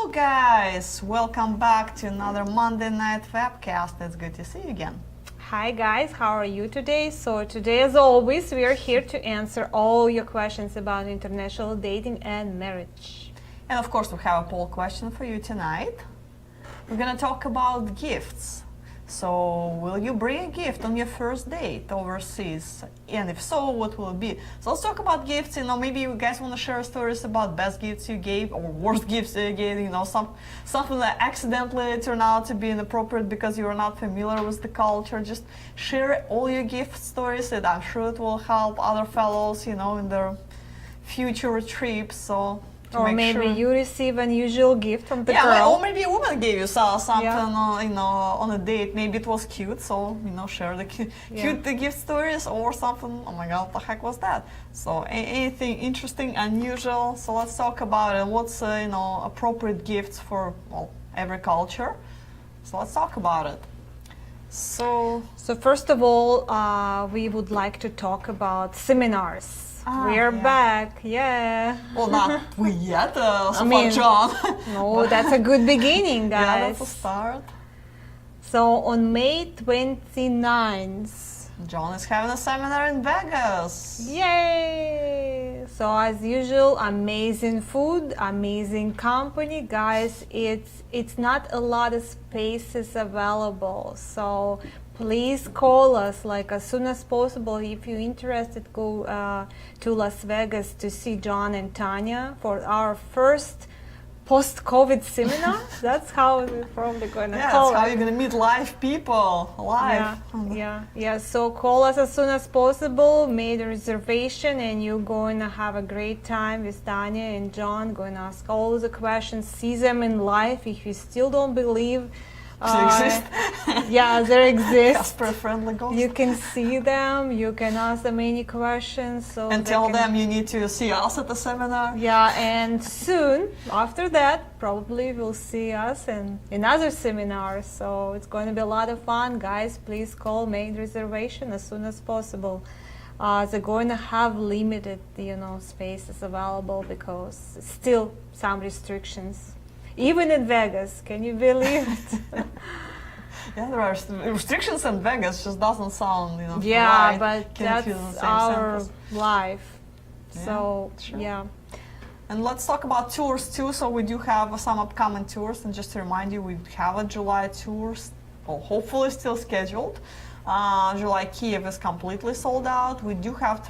Hello guys, welcome back to another Monday night webcast. It's good to see you again. Hi guys, how are you today? So today, as always, we are here to answer all your questions about international dating and marriage. And of course we have a poll question for you tonight. We're gonna talk about gifts. So will you bring a gift on your first date overseas? And if so, what will it be? So let's talk about gifts. Maybe you guys want to share stories about best gifts you gave or worst gifts you gave, something that accidentally turned out to be inappropriate because you are not familiar with the culture. Just share all your gift stories, and I'm sure it will help other fellows, in their future trips. So or maybe you receive an unusual gift from the girl. girl. Or maybe a woman gave you something, on a date. Maybe it was cute, so, share the cute gift stories or something. Oh my God, what the heck was that? So anything interesting, unusual. So let's talk about it. What's, appropriate gifts for, every culture. So let's talk about it. So first of all, we would like to talk about seminars. We're back, yeah. Well, not we yet, John. No, that's a good beginning, guys. Yeah, that's a start. So on May 29th, John is having a seminar in Vegas. Yay! So as usual, amazing food, amazing company, guys. It's not a lot of spaces available, so please call us as soon as possible. If you're interested, go to Las Vegas to see John and Tanya for our first post-COVID seminar. That's how we're probably going to call it. That's how you're going to meet live people, live. Yeah. So call us as soon as possible, make a reservation, and you're going to have a great time with Tanya and John. Going to ask all the questions, see them in live. If you still don't believe they exist. Yeah, they exist. Casper-friendly ghosts. You can see them. You can ask them any questions. And tell them you need to see us at the seminar. Yeah, and soon after that, probably we'll see us in other seminars. So it's going to be a lot of fun, guys. Please call, make reservation as soon as possible. They're going to have limited, spaces available because still some restrictions. Even in Vegas, can you believe it? Yeah, there are restrictions in Vegas. Just doesn't sound, Yeah, right. but that's our life. So, yeah. And let's talk about tours too. So we do have some upcoming tours, and just to remind you, we have a July tours, hopefully still scheduled. July Kyiv is completely sold out. We do have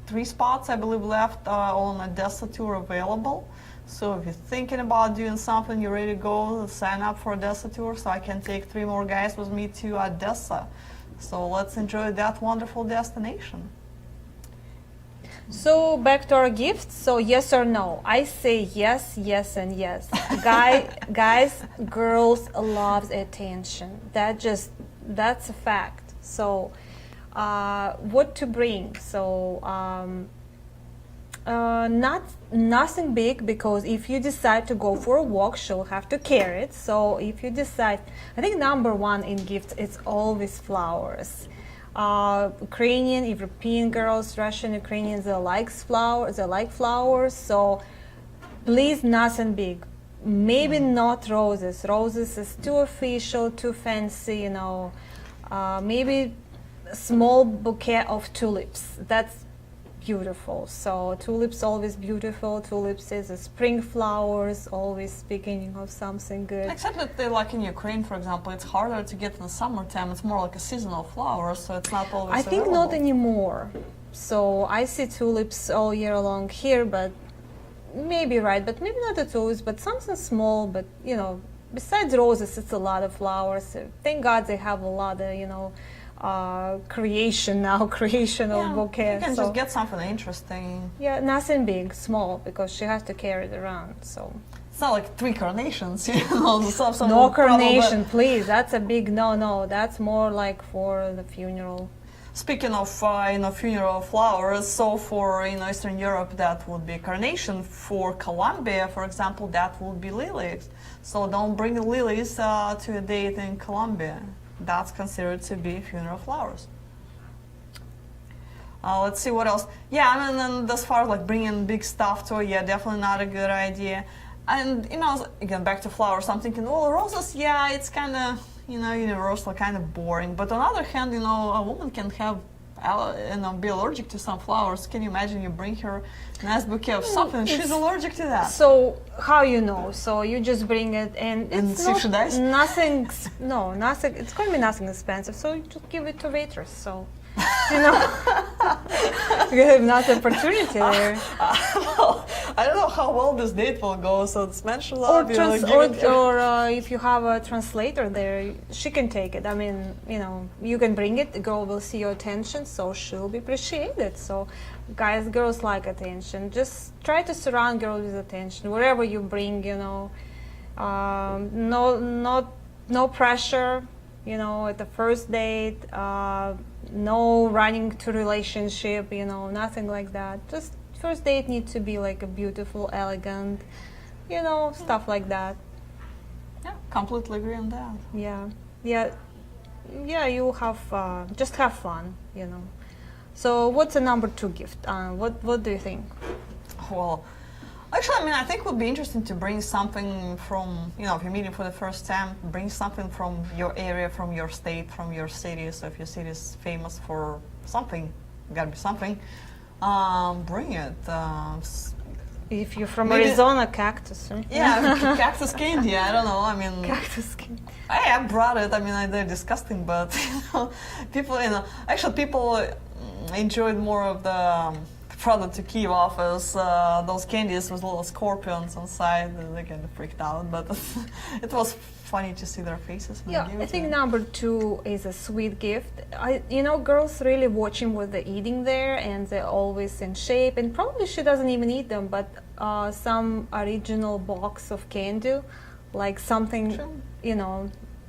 three spots, I believe, left on Odessa tour available. So if you're thinking about doing something, you're ready to go, sign up for Odessa tour so I can take 3 more guys with me to Odessa. So let's enjoy that wonderful destination. So back to our gifts. So yes or no? I say yes, yes, and yes. Guys, girls love attention. That's a fact. So what to bring? So nothing big, because if you decide to go for a walk, she'll have to carry it. So if you decide, I think number one in gifts is always flowers. Ukrainian, European girls, Russian, Ukrainians, they like flowers. So please, nothing big. Maybe not roses. Roses is too official, too fancy. Maybe a small bouquet of tulips. That's beautiful. So tulips always beautiful. Tulips is a spring flowers, always beginning of something good. Except that they, like in Ukraine, for example, it's harder to get in the summertime. It's more like a seasonal flower, so it's not always I think available. not anymore. So I see tulips all year long here, but maybe but maybe not the tulips, but something small. But besides roses, it's a lot of flowers. Thank God they have a lot of creation of bouquet. You can just get something interesting. Yeah, nothing big, small, because she has to carry it around. So it's not like 3 carnations, No carnation, please. That's a big no. That's more like for the funeral. Speaking of funeral flowers, so for Eastern Europe that would be carnation. For Colombia, for example, that would be lilies. So don't bring the lilies to a date in Colombia. That's considered to be funeral flowers. Let's see what else. Yeah, and as far as bringing big stuff to it, definitely not a good idea. And again, back to flowers, I'm thinking, well, roses, yeah, it's kind of, universal, kind of boring. But on the other hand, a woman can have, be allergic to some flowers. Can you imagine you bring her a nice bouquet of something and she's allergic to that? So how you know? So you just bring it and it's see if she dies? nothing. No, nothing. It's going to be nothing expensive. So you just give it to waitress. So you have not opportunity there. Well, I don't know how well this date will go. So it's mentioned Or if you have a translator there, she can take it. I mean, you can bring it. The girl will see your attention, so she'll be appreciated. So, girls like attention. Just try to surround girls with attention wherever you bring. No pressure. At the first date. No running to relationship. Nothing like that. Just first date needs to be like a beautiful, elegant, stuff like that. Yeah, completely agree on that. Yeah. You have just have fun. So what's the number 2 gift? What do you think? Well, actually, I think it would be interesting to bring something from, if you're meeting for the first time, bring something from your area, from your state, from your city. So if your city is famous for something, gotta be something, bring it. If you're from Arizona, cactus. Right? Yeah, cactus candy, I don't know, Cactus candy. I brought it, they're disgusting, but, people, people enjoyed more of the product to Kyiv office, those candies with little scorpions inside, and they kind of freaked out, but it was funny to see their faces. Yeah, I think number 2 is a sweet gift. Girls really watching what they're eating there, and they're always in shape, and probably she doesn't even eat them, but some original box of candy, like something,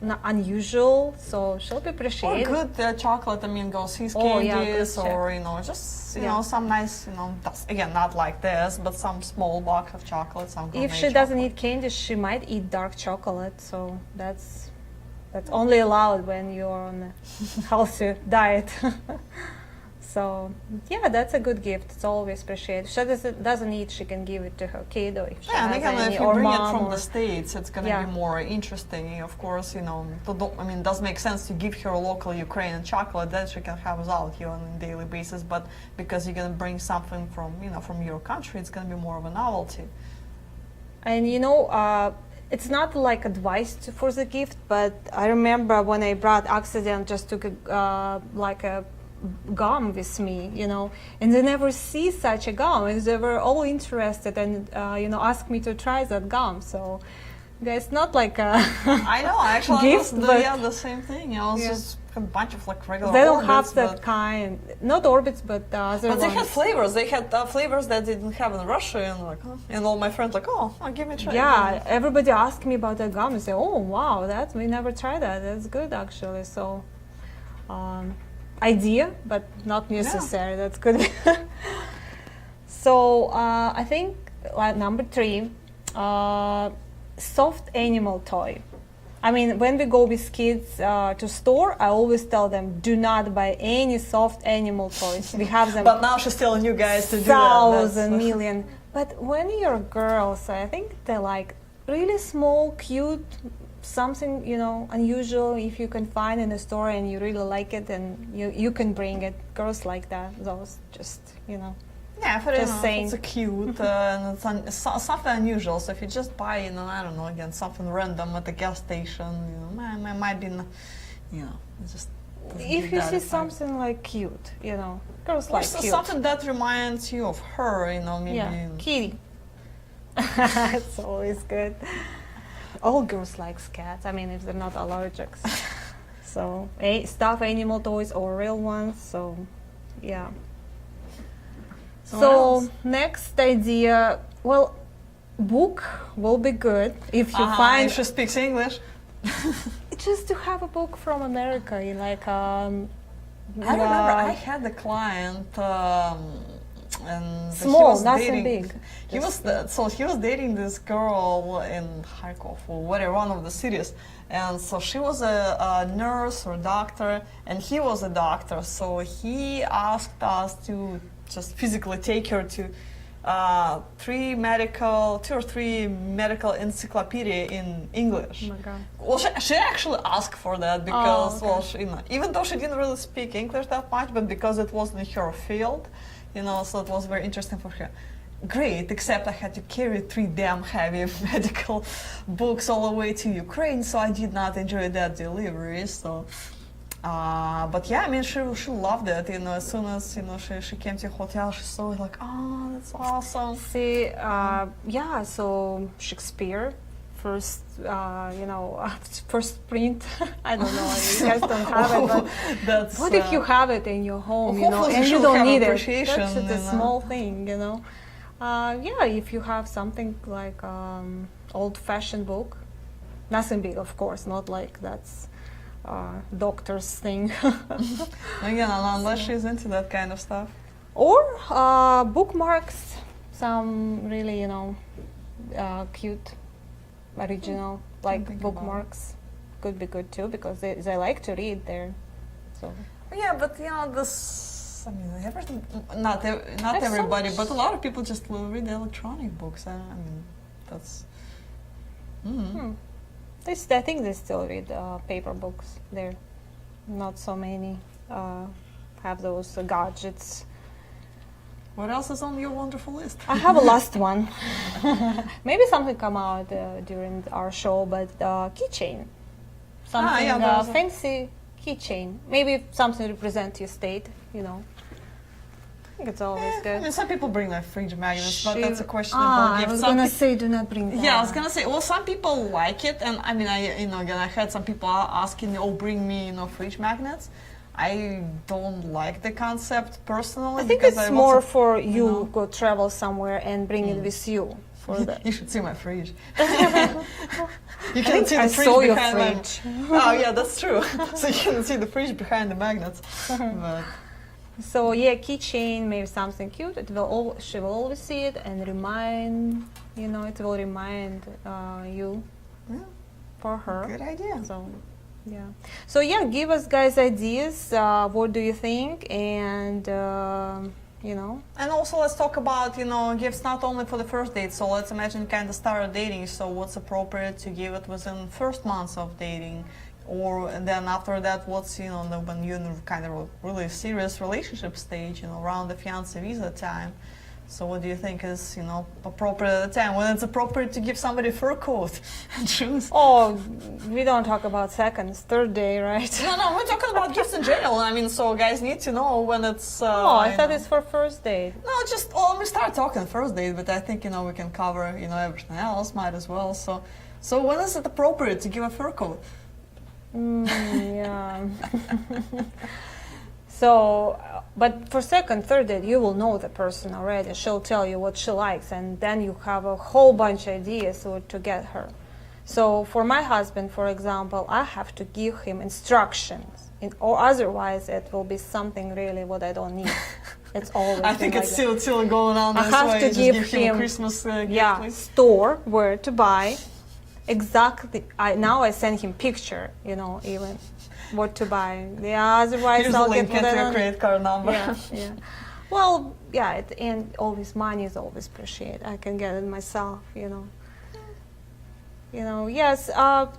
not unusual, so she'll be appreciated. Or good chocolate, girls sees candies, some nice, again, not like this, but some small box of chocolate, some If she doesn't eat candy, she might eat dark chocolate, so that's only allowed when you're on a healthy diet. So, yeah, that's a good gift. It's always appreciated. If she doesn't eat, she can give it to her kid, or if she has any, if you or bring mom. it from the States, it's going to be more interesting. Of course, it does make sense to give her a local Ukrainian chocolate that she can have without you on a daily basis. But because you're going to bring something from, from your country, it's going to be more of a novelty. And it's not like advice for the gift, but I remember when I brought accident, just took like a gum with me, and they never see such a gum, and they were all interested and asked me to try that gum. So it's not like a I know, actually gift, the same thing. Just a bunch of regular they don't orbits, have that kind, not orbits, but other but they ones. had flavors. They had flavors that they didn't have in Russia, and all my friends I'll give it a try. Yeah, everybody asked me about that gum and say, oh wow, we never tried that. That's good actually. So idea, but not necessary. Yeah. That's good. So I think number 3, soft animal toy. When we go with kids to store, I always tell them, do not buy any soft animal toys. We have them. But now she's telling you guys to do that. Million. But when you're girls, I think they like really small, cute, something unusual. If you can find in a store and you really like it, and you can bring it. Girls like that. Those just Yeah, for just saying. It's cute and it's something unusual. So if you just buy, I don't know, again, something random at the gas station, might be, it's just. If you see something like cute, girls like cute. Something that reminds you of her, maybe. Yeah, kitty. It's always good. All girls like cats. If they're not allergic. So stuffed animal toys or real ones. So, yeah. So next idea, book will be good if you find. If she speaks English. Just to have a book from America, I remember I had a client, and small, nothing big. He was dating this girl in Kharkov or whatever, one of the cities, and so she was a nurse or doctor, and he was a doctor. So he asked us to just physically take her to two or three medical encyclopedia in English. Oh my God. Well, she actually asked for that because, okay. well, even though she didn't really speak English that much, but because it wasn't her field, so it was very interesting for her. Great, except I had to carry 3 damn heavy medical books all the way to Ukraine, so I did not enjoy that delivery. So, but yeah, I mean, she loved it. As soon as she came to the hotel, she saw it like, oh, that's awesome. See, yeah. So Shakespeare, first, first print. I don't know. You guys don't have it, but That's, what if you have it in your home, hopefully and you she'll don't have need it? appreciation, That's a small thing, Yeah, if you have something like old-fashioned book, nothing big, of course, not like that's doctor's thing. Again, unless she's into that kind of stuff. Or bookmarks, some really, cute, original, like think bookmarks could be good too, because they like to read there. So Yeah, but this, I mean, not There's so everybody, much. but a lot of people just will read electronic books. I mean, that's. I think they still read paper books there. Not so many have those gadgets. What else is on your wonderful list? I have a last one. Maybe something come out during our show, but keychain. Something yeah, there's a- fancy keychain. Maybe something represent your state, I think it's always I good. mean, some people bring like fridge magnets, but that's a questionable I gift. was Some gonna peop- say, do not bring that. Yeah, I was gonna say. Well, some people like it, and I mean, again, I had some people asking, "Oh, bring me, fridge magnets." I don't like the concept personally. I think because it's I more also- for you go travel somewhere and bring it with you. For that. You should see my fridge. You I can think see I the fridge saw your behind my. fridge. Oh yeah, that's true. So you can see the fridge behind the magnets. But So yeah, keychain, maybe something cute. She will always see it and remind, it will remind you yeah, for her. good idea. So yeah. So yeah, give us guys ideas. What do you think? And And also let's talk about, gifts not only for the first date. So let's imagine kind of started dating. So what's appropriate to give it within first months of dating? And then after that, what's, when you're in kind of really serious relationship stage, around the fiancé visa time. So what do you think is, appropriate at the time? When it's appropriate to give somebody a fur coat and shoes? Oh, we don't talk about seconds, third day, right? No, we're talking about gifts in general. I mean, so guys need to know when it's... Oh, I thought it's for first date. No, we start talking first date, but I think, we can cover, everything else, might as well. So when is it appropriate to give a fur coat? Yeah. So, but for second, third date, you will know the person already. She'll tell you what she likes, and then you have a whole bunch of ideas what to get her. So for my husband, for example, I have to give him instructions, or otherwise it will be something really what I don't need. It's always I think been it's like that. still going on I this have way. to Just give him a him, Christmas gift, yeah, please. store where to buy. Exactly. Now I send him picture, even what to buy. Yeah, otherwise Here's the I'll link, get what I enter your don't credit card number. yeah. Well, yeah, at the end, always money is always appreciated. I can get it myself, Yes,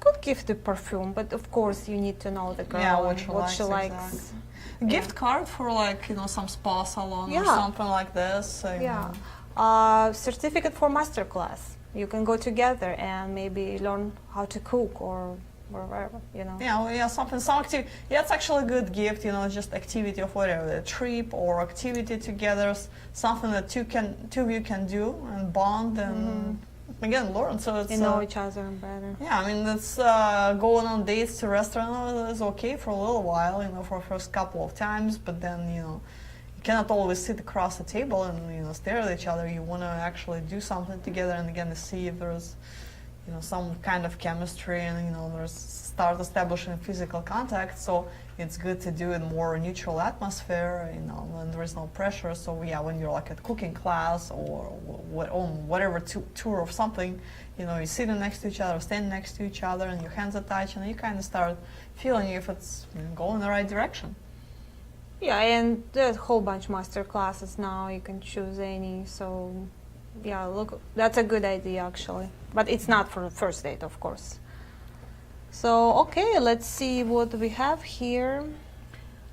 good gift the perfume, but of course you need to know the girl Yeah, and what she likes. exactly. A gift card for some spa salon or Yeah. something like this. Yeah. Certificate for masterclass. You can go together and maybe learn how to cook or whatever, Some activity. Yeah, it's actually a good gift, just activity of whatever, a trip or activity together, something that two of you can do and bond and again learn. So it's know each other better. yeah, I mean that's going on dates to restaurant is okay for a little while, for the first couple of times, but then you cannot always sit across the table and stare at each other. You want to actually do something together and again to see if there's some kind of chemistry and there's start establishing physical contact. So it's good to do in more neutral atmosphere, when there is no pressure. So yeah, when you're like at cooking class or whatever tour of something, you're sitting next to each other, standing next to each other, and your hands are touching, and you kind of start feeling if it's going in the right direction. Yeah, and there's a whole bunch of master classes now. You can choose any. So Yeah, look, that's a good idea actually. But it's not for the first date, of course. So, okay, let's see what we have here.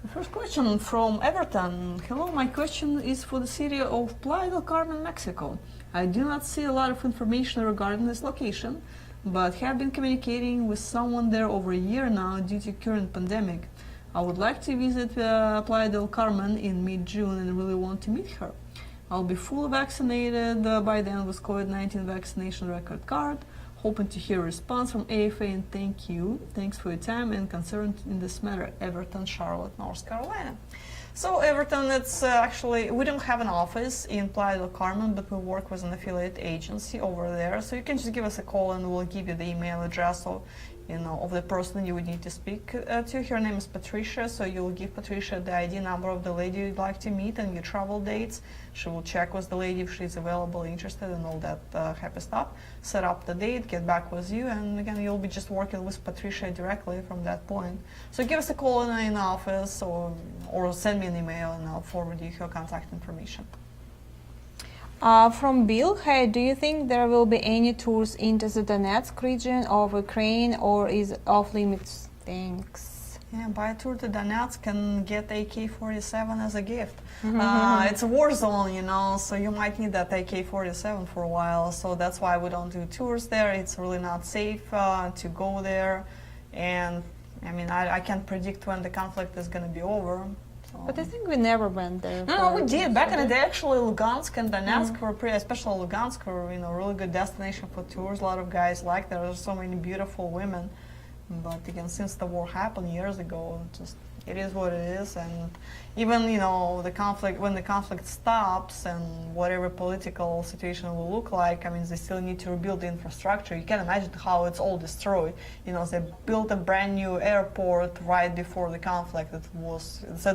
The first question from Everton. Hello, my question is for the city of Playa del Carmen, Mexico. I do not see a lot of information regarding this location, but have been communicating with someone there over a year now due to current pandemic. I would like to visit Playa del Carmen in mid-June and really want to meet her. I'll be fully vaccinated by then with COVID-19 vaccination record card. Hoping to hear a response from AFA and thank you. Thanks for your time and concern in this matter. Everton, Charlotte, North Carolina. So Everton, it's actually, we don't have an office in Playa del Carmen, but we work with an affiliate agency over there. So you can just give us a call and we'll give you the email address of the person you would need to speak to. Her name is Patricia, so you'll give Patricia the ID number of the lady you'd like to meet and your travel dates. She will check with the lady if she's available, interested, and all that happy stuff. Set up the date, get back with you, and again, you'll be just working with Patricia directly from that point. So give us a call in the office or send me an email and I'll forward you her contact information. From Bill, hey, do you think there will be any tours into the Donetsk region of Ukraine or is off limits? Thanks. Yeah, buy a tour to Donetsk and get AK-47 as a gift. It's a war zone, so you might need that AK-47 for a while. So that's why we don't do tours there. It's really not safe to go there. And I mean, I can't predict when the conflict is going to be over. But I think we never went there. No, we did. Back in the day, actually, Lugansk and Donetsk were pretty, especially Lugansk, were really good destination for tours. A lot of guys like there. There's so many beautiful women. But again, since the war happened years ago, it is what it is. And even the conflict, when the conflict stops and whatever political situation will look like, I mean, they still need to rebuild the infrastructure. You can imagine how it's all destroyed. They built a brand new airport right before the conflict. That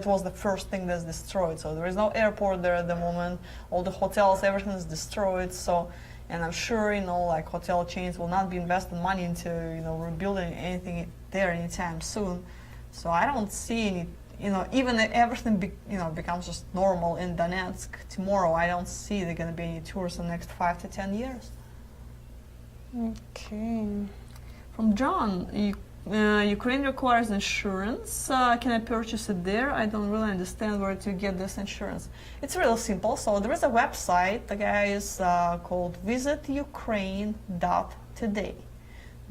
was the first thing that's destroyed. So there is no airport there at the moment. All the hotels, everything is destroyed. So. And I'm sure, like hotel chains will not be investing money into, rebuilding anything there anytime soon. So I don't see any, even if everything, becomes just normal in Donetsk tomorrow, I don't see there going to be any tours in the next 5 to 10 years. Okay. From John, Ukraine requires insurance. Can I purchase it there? I don't really understand where to get this insurance. It's really simple. So there is a website, the guy is called visitukraine.today.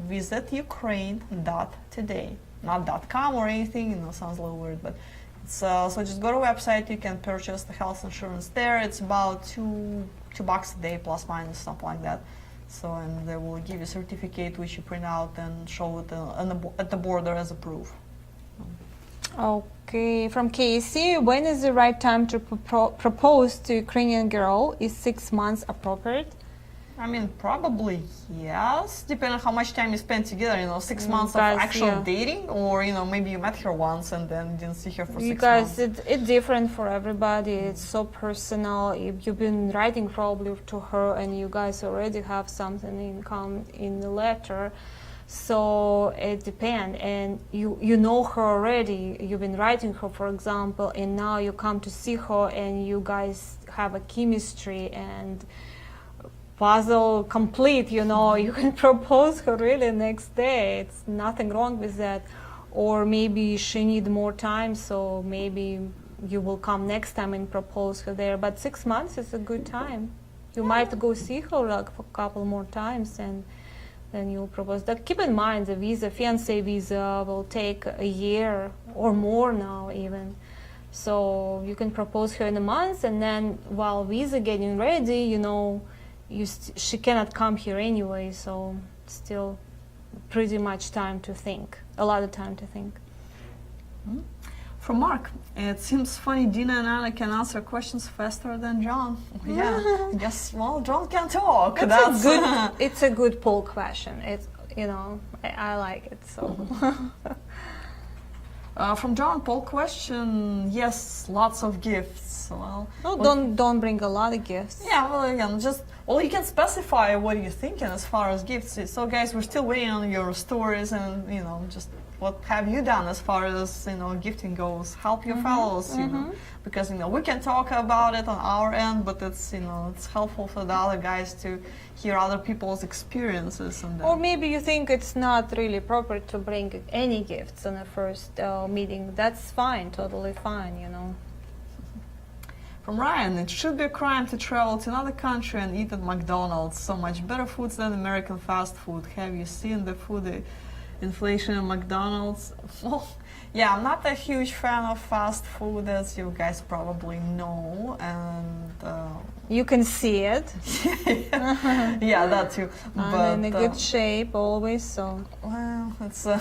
Visitukraine.today. Not .com or anything, sounds a little weird, but it's, so just go to a website, you can purchase the health insurance there. It's about $2 a day, plus minus, something like that. So, and they will give you a certificate which you print out and show it at the border as a proof. Okay, from Casey, when is the right time to propose to Ukrainian girl? Is 6 months appropriate? I mean, probably yes, depending on how much time you spend together, 6 months of actual dating, or, maybe you met her once and then didn't see her for 6 months. It's different for everybody. It's so personal. If you've been writing probably to her and you guys already have something in common in the letter, so it depends. And you know her already. You've been writing her, for example, and now you come to see her and you guys have a chemistry and puzzle complete, you can propose her really next day. It's nothing wrong with that. Or maybe she need more time, so maybe you will come next time and propose her there. But 6 months is a good time. You might go see her like for a couple more times and then you'll propose. But keep in mind the fiancé visa will take a year or more now even. So you can propose her in a month, and then while visa getting ready, she cannot come here anyway, so still pretty much time to think, a lot of time to think. From Mark, it seems funny Dina and Anna can answer questions faster than John. Yeah, yes, well, John can talk. It's a good poll question. It's, I like it, so. From John, poll question, yes, lots of gifts. Well, don't bring a lot of gifts. Yeah, well, again, you can specify what you're thinking as far as gifts. So, guys, we're still waiting on your stories, and just what have you done as far as gifting goes? Help your fellows, because we can talk about it on our end, but it's it's helpful for the other guys to hear other people's experiences and Or maybe you think it's not really appropriate to bring any gifts on a first meeting. That's fine, totally fine. From Ryan, it should be a crime to travel to another country and eat at McDonald's. So much better foods than American fast food. Have you seen the food inflation in McDonald's? Well, yeah, I'm not a huge fan of fast food, as you guys probably know, and You can see it. yeah, that too. And But in a good shape always. So, well, it's. did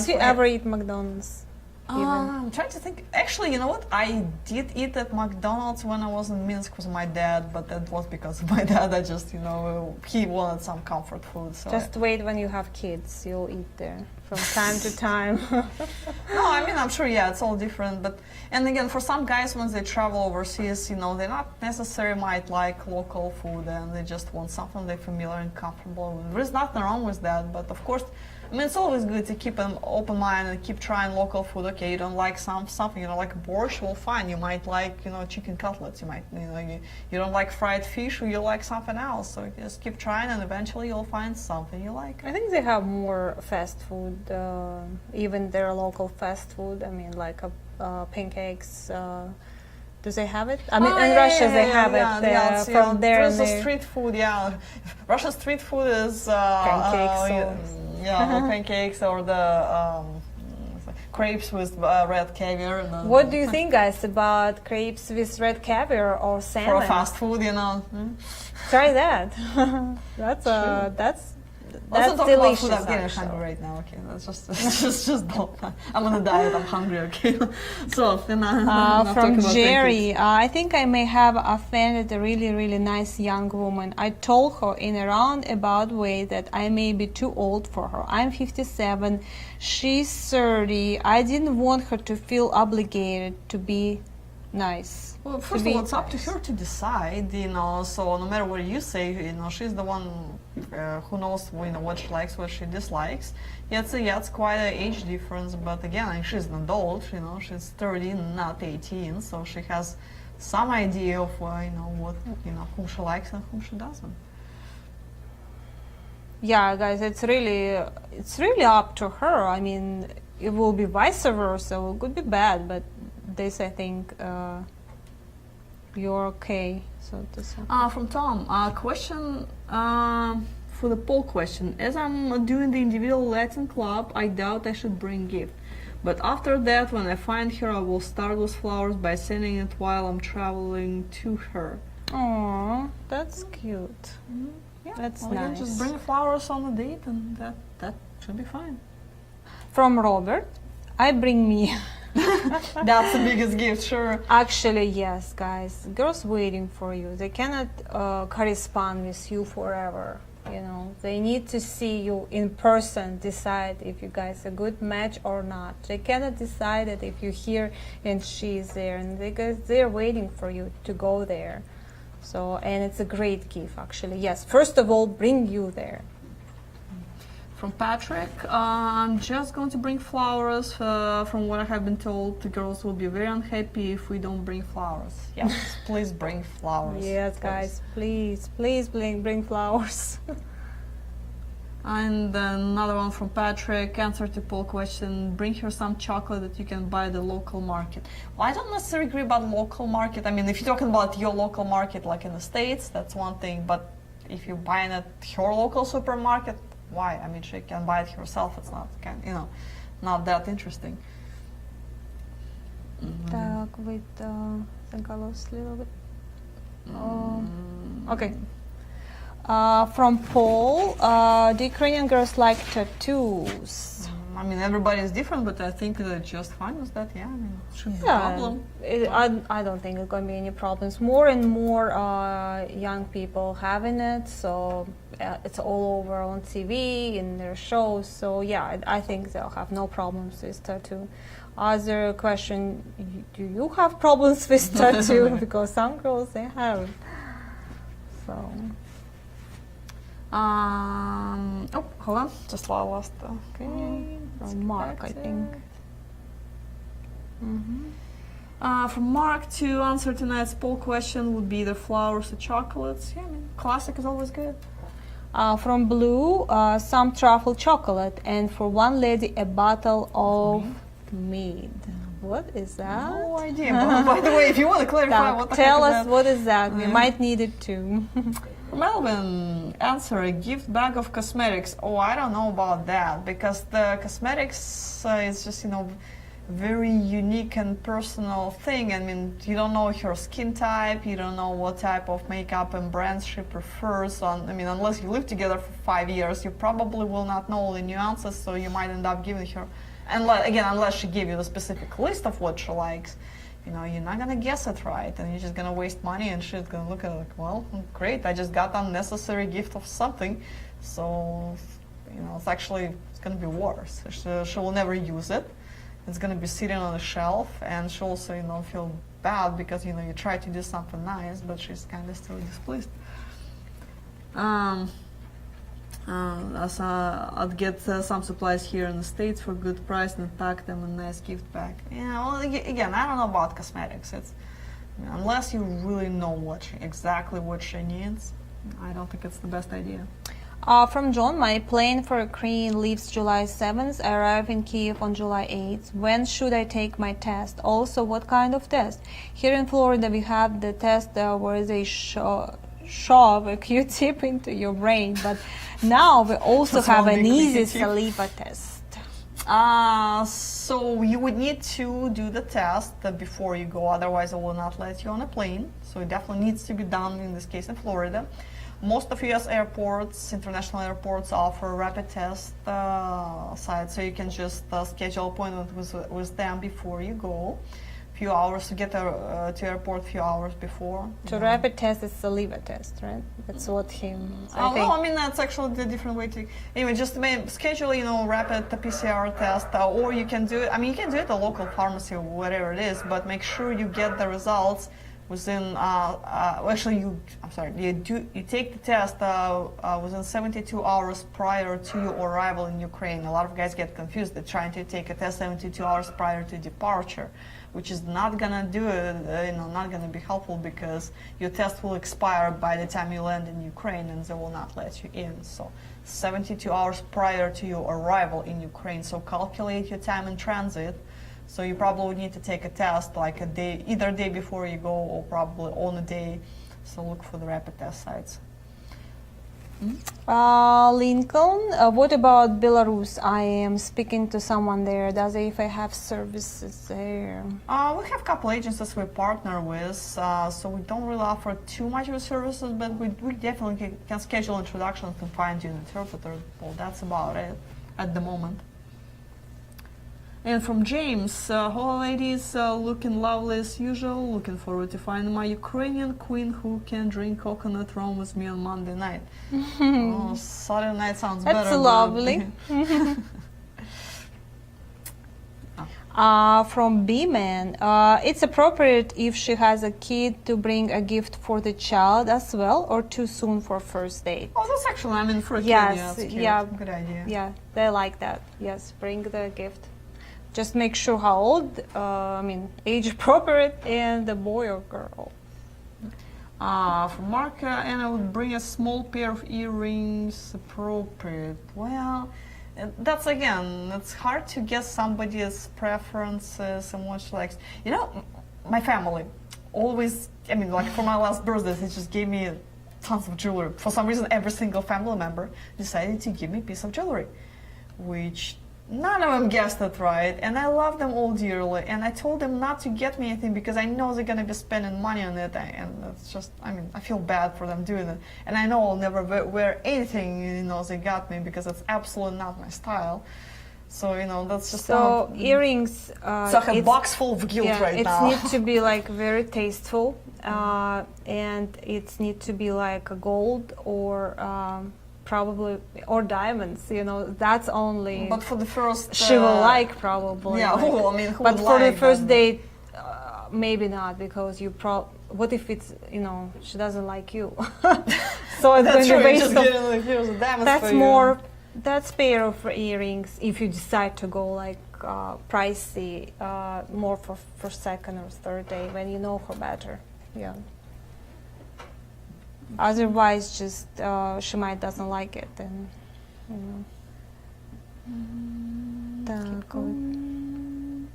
you ever eat McDonald's? I'm trying to think. Actually, you know what? I did eat at McDonald's when I was in Minsk with my dad, but that was because of my dad. I just, he wanted some comfort food. So Just wait when you have kids. You'll eat there from time to time. No, I mean, I'm sure, yeah, it's all different. And again, for some guys, when they travel overseas, they not necessarily might like local food, and they just want something they're familiar and comfortable with. There's nothing wrong with that, but of course, I mean, it's always good to keep an open mind and keep trying local food. Okay, you don't like something, you don't like borscht, well, fine. You might like, chicken cutlets. You might, you don't like fried fish, or you like something else. So just keep trying, and eventually you'll find something you like. I think they have more fast food, even their local fast food. I mean, like pancakes. Do they have it? I mean, in Russia they have it from there. There's the street food, yeah. Russian street food is pancakes. Pancakes or the crepes with red caviar. What do you think, guys, about crepes with red caviar or salmon? For fast food, Try that. That's Let's not talk delicious. about food. I'm getting hungry right now. Okay, that's just don't. I'm on a diet. I'm hungry. Okay, so from Jerry, I think I may have offended a really, really nice young woman. I told her in a roundabout way that I may be too old for her. I'm 57. She's 30. I didn't want her to feel obligated to be nice. Well, first of all, it's up to her to decide, so no matter what you say, she's the one who knows, what she likes, what she dislikes. Yeah, it's quite an age difference, but again, she's an adult, she's 30, not 18, so she has some idea of, what, whom she likes and whom she doesn't. Yeah, guys, it's really up to her. I mean, it will be vice versa, it could be bad, but this, I think, you're okay. So this from Tom, question for the poll question. As I'm doing the individual Latin club, I doubt I should bring gift. But after that, when I find her, I will start with flowers by sending it while I'm traveling to her. Aww, that's cute. Mm-hmm. Yeah, that's nice. nice. Just bring flowers on the date, and that should be fine. From Robert, I bring me. That's the biggest gift, sure. Actually, yes, guys. Girls waiting for you. They cannot correspond with you forever. They need to see you in person, decide if you guys a good match or not. They cannot decide it if you're here and she's there, and they're waiting for you to go there. So, and it's a great gift, actually. Yes, first of all, bring you there. From Patrick, I'm just going to bring flowers. From what I have been told, the girls will be very unhappy if we don't bring flowers. Yes, please bring flowers. Yes, guys, please bring flowers. And another one from Patrick, answer to poll question, bring her some chocolate that you can buy at the local market. Well, I don't necessarily agree about local market. I mean, if you're talking about your local market, like in the States, that's one thing. But if you're buying at her local supermarket, why? I mean, she can buy it herself. It's not, not that interesting. Так, wait, think I lost a little bit. Okay. From Paul, the Ukrainian girls like tattoos. I mean, everybody is different, but I think they're just fine with that. Yeah, I mean, it shouldn't be a problem. I don't think it's going to be any problems. More and more young people having it, so it's all over on TV, in their shows. So yeah, I think they'll have no problems with tattoo. Other question, do you have problems with tattoo? Because some girls, they have. So. Oh, hold on. Just lost. Okay. From Mark, I think. From Mark, to answer tonight's poll question would be the flowers or chocolates. Yeah, I mean, classic is always good. From Blue, some truffle chocolate, and for one lady, a bottle of mead. What is that? No idea. By the way, if you want to clarify what the tell heck is us that? what is that. We might need it too. Melvin, answer, a gift bag of cosmetics. Oh, I don't know about that, because the cosmetics is just, very unique and personal thing. I mean, you don't know her skin type, you don't know what type of makeup and brands she prefers. Unless you live together for 5 years, you probably will not know all the nuances, so you might end up giving her, unless she gave you the specific list of what she likes, you're not gonna guess it right, and you're just gonna waste money, and she's gonna look at it like, well, great, I just got unnecessary gift of something, so, it's gonna be worse. She will never use it. It's going to be sitting on the shelf, and she'll also, feel bad because, you try to do something nice, but she's kind of still displeased. I'd get some supplies here in the States for good price and pack them in a nice gift bag. Yeah, well, again, I don't know about cosmetics. Unless you really know exactly what she needs, I don't think it's the best idea. From John, my plane for Ukraine leaves July 7th. I arrive in Kyiv on July 8th. When should I take my test? Also, what kind of test? Here in Florida, we have the test where they shove a Q-tip into your brain, but now we also have an easy saliva test. So you would need to do the test before you go, otherwise I will not let you on a plane. So it definitely needs to be done, in this case in Florida. Most of US airports, international airports, offer rapid test sites, so you can just schedule appointment with them before you go. Few hours to get to airport, few hours before. So rapid test is saliva test, right? That's what that's actually the different way to. Anyway, just schedule, rapid PCR test, or you can do it. You can do it at a local pharmacy or whatever it is, but make sure you get the results within. You take the test within 72 hours prior to your arrival in Ukraine. A lot of guys get confused. They're trying to take a test 72 hours prior to departure, which is not gonna do it, not gonna be helpful, because your test will expire by the time you land in Ukraine, and they will not let you in. So 72 hours prior to your arrival in Ukraine. So calculate your time in transit. So you probably would need to take a test like either day before you go, or probably on the day. So look for the rapid test sites. Lincoln, what about Belarus? I am speaking to someone there. Does if I have services there? We have a couple agencies we partner with, so we don't really offer too much of the services, but we definitely can schedule introductions and find you an interpreter. Well, that's about it at the moment. And from James, hello ladies, looking lovely as usual, looking forward to finding my Ukrainian queen who can drink coconut rum with me on Monday night. Oh, Saturday night sounds better. That's lovely. From B-Man, it's appropriate if she has a kid to bring a gift for the child as well, or too soon for first date? Oh, that's actually, for a kid, yes, yeah, good idea. Yeah, they like that. Yes, bring the gift. Just make sure how old, age appropriate, and the boy or girl. From Mark, and I would bring a small pair of earrings appropriate. Well, it's hard to guess somebody's preferences and what she likes. My family always, for my last birthday, they just gave me tons of jewelry. For some reason, every single family member decided to give me a piece of jewelry, which none of them guessed it right, and I love them all dearly, and I told them not to get me anything because I know they're going to be spending money on it, and it's just, I feel bad for them doing it, and I know I'll never wear anything, they got me, because it's absolutely not my style. So, that's just... So, earrings... it's like a box full of guilt right now. It needs to be, very tasteful, and it needs to be, gold or... probably, or diamonds, that's only... But for the first... she will probably. Yeah, but for the first date, maybe not, because what if it's, she doesn't like you? So it's going to be waste of. Here's a diamond That's for you. more. That's pair of earrings. If you decide to go like pricey, more for second or third day when you know her better. Yeah. Otherwise, just she might doesn't like it, and Keep going.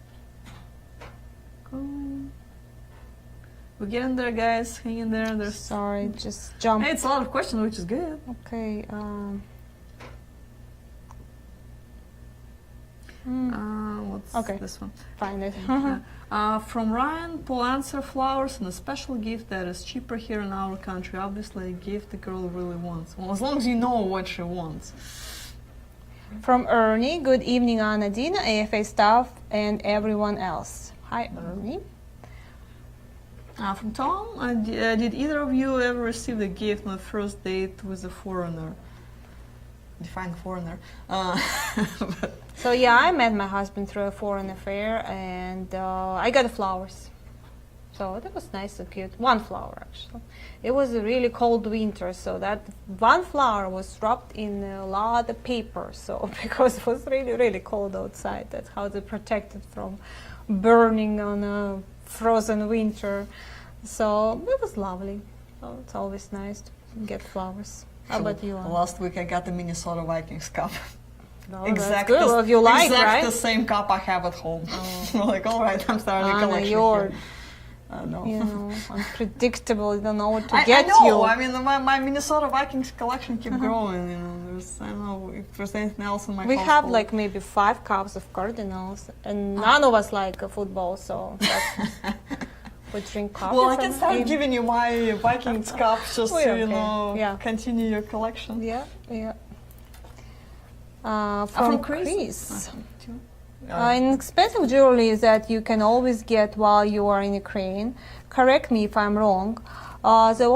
We're getting there, guys. Hang in there. There's Sorry, just jump. Hey, it's a lot of questions, which is good. Okay. What's Okay. this one? Find it. From Ryan, Paul answer flowers and a special gift that is cheaper here in our country. Obviously, a gift the girl really wants. Well, as long as you know what she wants. From Ernie, good evening, Anna, Dina, AFA staff, and everyone else. Hi, Ernie. From Tom, did either of you ever receive a gift on the first date with a foreigner? Define foreigner. So yeah, I met my husband through a foreign affair, and I got flowers. So that was nice and cute. One flower, actually. It was a really cold winter, so that one flower was wrapped in a lot of paper. So because it was really, really cold outside, that's how they protected from burning on a frozen winter. So it was lovely. So it's always nice to get flowers. How about you, Anna? Last week I got the Minnesota Vikings cup. Oh, that's good. Well, you like, right? the same cup I have at home. Like, all right, I'm starting a Anna, collection you're, here. No. unpredictable. You don't know what to I get know. you. I mean, my Minnesota Vikings collection keep growing. I don't know if there's anything else in my We household. have like maybe 5 cups of Cardinals, and none of us like football, so we drink coffee. Well, I from can start him. giving you my Vikings cups just We're to, okay. Yeah. continue your collection. Yeah, yeah. From From Chris? Chris. Two. Inexpensive jewelry that you can always get while you are in Ukraine. Correct me if I'm wrong. The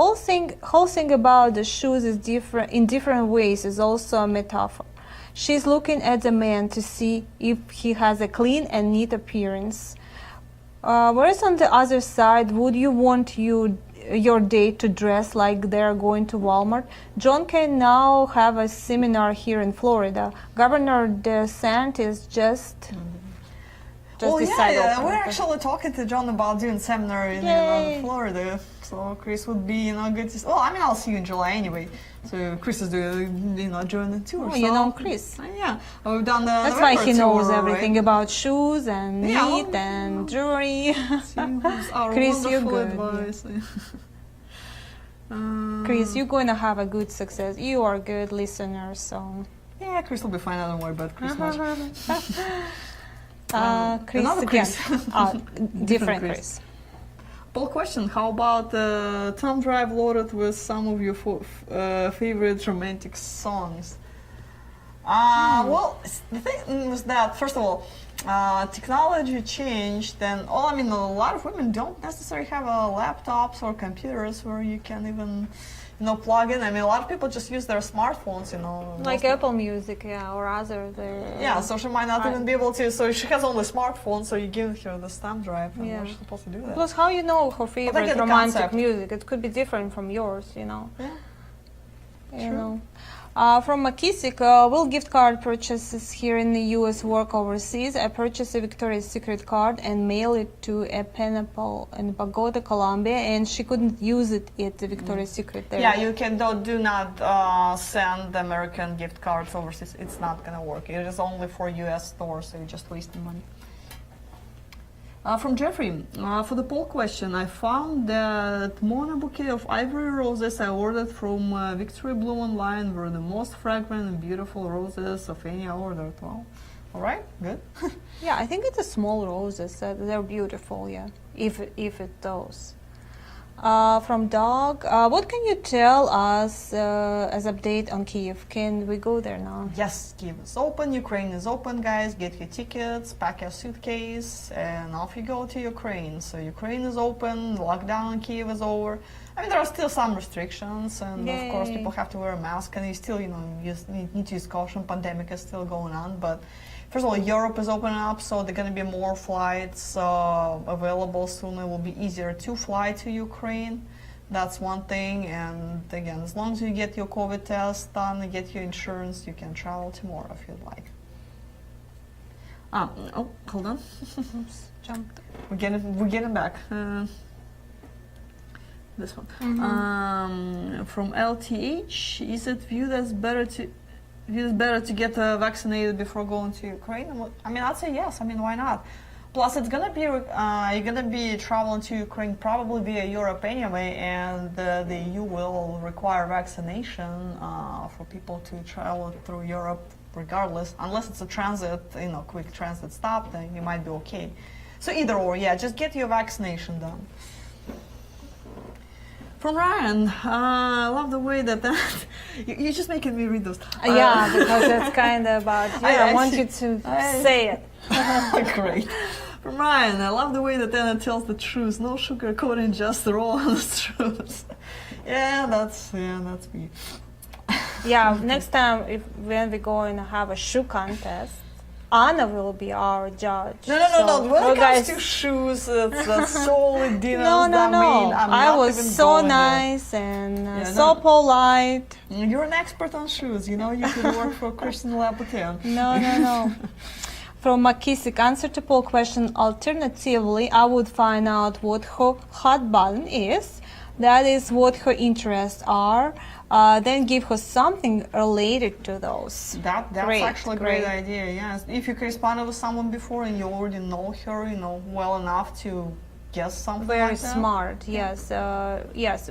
whole thing about the shoes is different in different ways is also a metaphor. She's looking at the man to see if he has a clean and neat appearance. Whereas on the other side, would you want your date to dress like they're going to Walmart? John can now have a seminar here in Florida. Governor DeSantis just decided. We're actually talking to John about doing seminar in Florida. So Chris would be, good to. Well, I mean, I'll see you in July anyway. So Chris is doing, joining the tour. Oh, you know Chris. Yeah, we've done the. That's why he knows tour, everything right? about shoes and meat and jewelry. Chris, you're good. Advice. Chris, you're going to have a good success. You are a good listener, so. Yeah, Chris will be fine. I don't worry about Chris much. Chris Another again. Chris. Different Chris. Poll question: how about thumb drive loaded with some of your favorite romantic songs? Well, the thing was that first of all, technology changed, and a lot of women don't necessarily have laptops or computers where you can even, plug in. I mean, a lot of people just use their smartphones, Like Apple Music, or other. Yeah, so she might not even be able to. So she has only a smartphone, so you give her the thumb drive, and she's supposed to do that. Plus, how you know her favorite get the romantic concept. music? It could be different from yours, Yeah. True. From Makisik, will gift card purchases here in the U.S. work overseas? I purchased a Victoria's Secret card and mail it to a Pineapple in Bogota, Colombia, and she couldn't use it at the Victoria's Secret there. Yeah, you can do not send American gift cards overseas. It's not gonna work. It is only for U.S. stores, so you're just wasting money. From Jeffrey, for the poll question, I found that Mona bouquet of ivory roses I ordered from Victory Blue online were the most fragrant and beautiful roses of any I ordered. Well, all right, good. Yeah, I think it's a small roses. They're beautiful, yeah, if it does. From Dog, what can you tell us as update on Kyiv? Can we go there now? Yes, Kyiv is open, Ukraine is open, guys. Get your tickets, pack your suitcase, and off you go to Ukraine. So Ukraine is open, lockdown in Kyiv is over. I mean, there are still some restrictions, and of course people have to wear a mask, and you still, need to use caution. Pandemic is still going on, but first of all, Europe is opening up, so there are going to be more flights available soon. It will be easier to fly to Ukraine. That's one thing. And again, as long as you get your COVID test done and get your insurance, you can travel tomorrow if you'd like. Oh, hold on. Oops, jumped. We're getting back. This one. From LTH, is it viewed as better to get vaccinated before going to Ukraine? I mean, I'd say yes. I mean, why not? Plus, it's gonna be you're gonna be traveling to Ukraine probably via Europe anyway, and the EU will require vaccination for people to travel through Europe regardless, unless it's a transit, quick transit stop. Then you might be okay. So either or, yeah, just get your vaccination done. From Ryan, I love the way that you're just making me read those. Yeah, because that's kind of about you. I want you to say it. Great. From Ryan, I love the way that Anna tells the truth. No sugarcoating, just the raw honest truth. Yeah, that's me. Yeah, next time when we're going to have a shoe contest, Anna will be our judge. No. When it comes to shoes, that's solely Dina's domain. I was so nice and so polite. You're an expert on shoes. You could work for Kherson and Nikolaev. No. From Makisik, answer to poll question. Alternatively, I would find out what her hot button is. That is what her interests are. Then give her something related to those. That's actually a great idea. Yes, if you corresponded with someone before and you already know her, well enough to guess something. Very like that. Smart. Yes. Yes.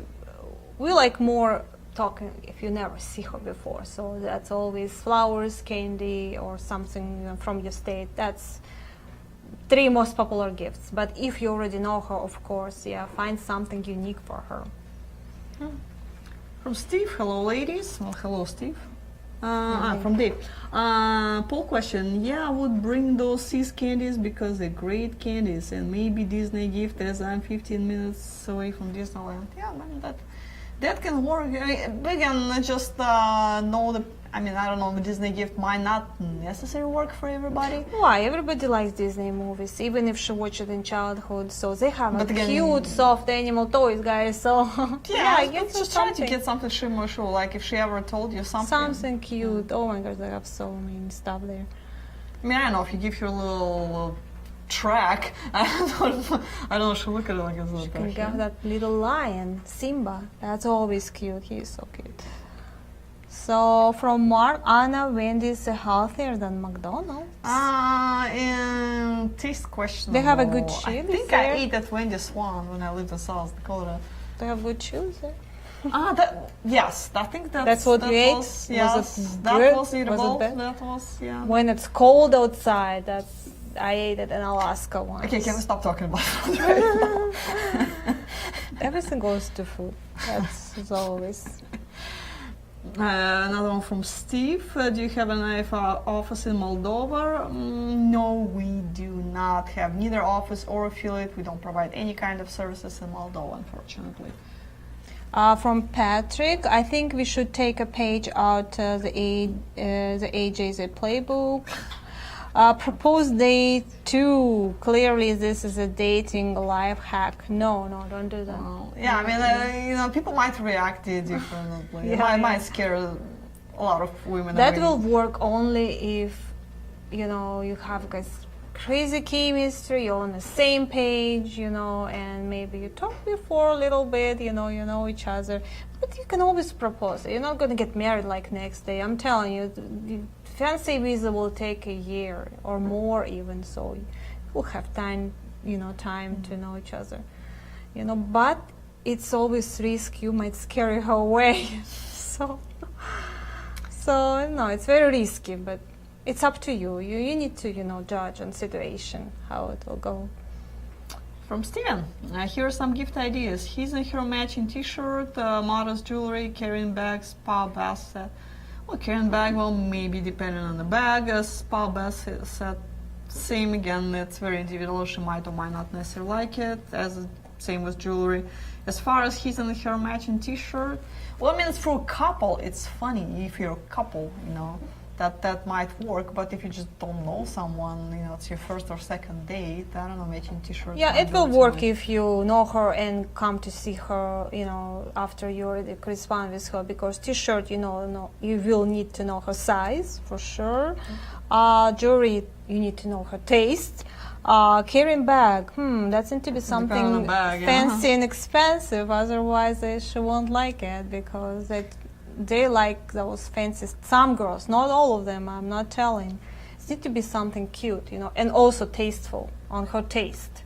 We like more talking if you never see her before. So that's always flowers, candy, or something from your state. That's 3 most popular gifts. But if you already know her, of course, find something unique for her. From Steve, hello ladies. Well, hello Steve. From Dave. Poll question. Yeah, I would bring those Seas candies because they're great candies, and maybe Disney gift as I'm 15 minutes away from Disneyland. Yeah, man, that can work. Again, just know the. I mean, I don't know, the Disney gift might not necessarily work for everybody. Why? Everybody likes Disney movies, even if she watched it in childhood. So they have again, cute, soft animal toys, guys. So I guess just try to get something she more sure. Like if she ever told you something. Something cute. Oh my gosh, they have so many stuff there. I mean, I don't know if you give her a little track. I don't know. She'll look at it like it's She can get that little lion, Simba. That's always cute. He's so cute. So from Mark, Anna, Wendy's healthier than McDonald's? And taste questionable. They have a good chili. I think there. I ate at Wendy's one when I lived in South Dakota. They have good chili there. Yes, I think that's what you ate. Was, yes, was it that good? was eatable. Was it that was When it's cold outside, I ate it in Alaska once. Okay, can we stop talking about food right now? Everything goes to food. That's as always. Another one from Steve. Do you have an IFA office in Moldova? No, we do not have neither office or affiliate. We don't provide any kind of services in Moldova, unfortunately. From Patrick, I think we should take a page out the AJZ playbook. Propose date 2. Clearly, this is a dating life hack. No, don't do that. Yeah, I mean, people might react differently. It might scare a lot of women. That will work only if, you have guys crazy chemistry, you're on the same page, and maybe you talk before a little bit, you know each other. But you can always propose. You're not going to get married like next day. I'm telling you, fancy visa will take a year or more even, so you will have time to know each other. But it's always risk. You might scare her away. so no, it's very risky, but it's up to you. You need to, judge on situation, how it will go. From Steven, here are some gift ideas. His and her matching t-shirt, modest jewelry, carrying bags, spa bath set. Well, carrying bag, maybe depending on the bag. A spa bath set, same again, it's very individual. She might or might not necessarily like it, same with jewelry. As far as his and her matching t-shirt, for a couple, it's funny if you're a couple, that might work. But if you just don't know someone, it's your first or second date, I don't know, matching t-shirt. Yeah, it will work if you know her and come to see her, after you already correspond with her, because t-shirt, you will need to know her size for sure. Jewelry, you need to know her taste. Carrying bag, that seems to be something fancy and expensive, otherwise she won't like it, because they like those fancy, some girls, not all of them, I'm not telling. It needs to be something cute, and also tasteful, on her taste.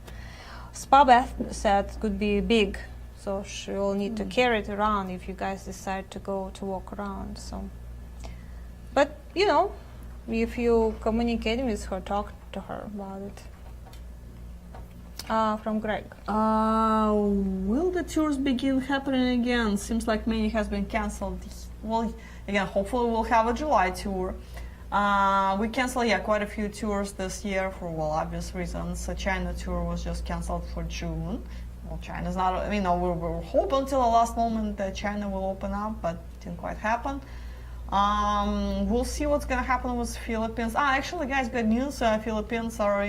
Spa bath set could be big, so she will need to carry it around if you guys decide to go to walk around. So, but if you communicating with her, talk to her about it. From Greg. Will the tours begin happening again? Seems like many has been cancelled. Well, again, hopefully we'll have a July tour. We canceled, quite a few tours this year for, obvious reasons. The China tour was just cancelled for June. Well, China's not, we were hoping until the last moment that China will open up, but it didn't quite happen. We'll see what's going to happen with Philippines. Actually, guys, good news. Philippines are,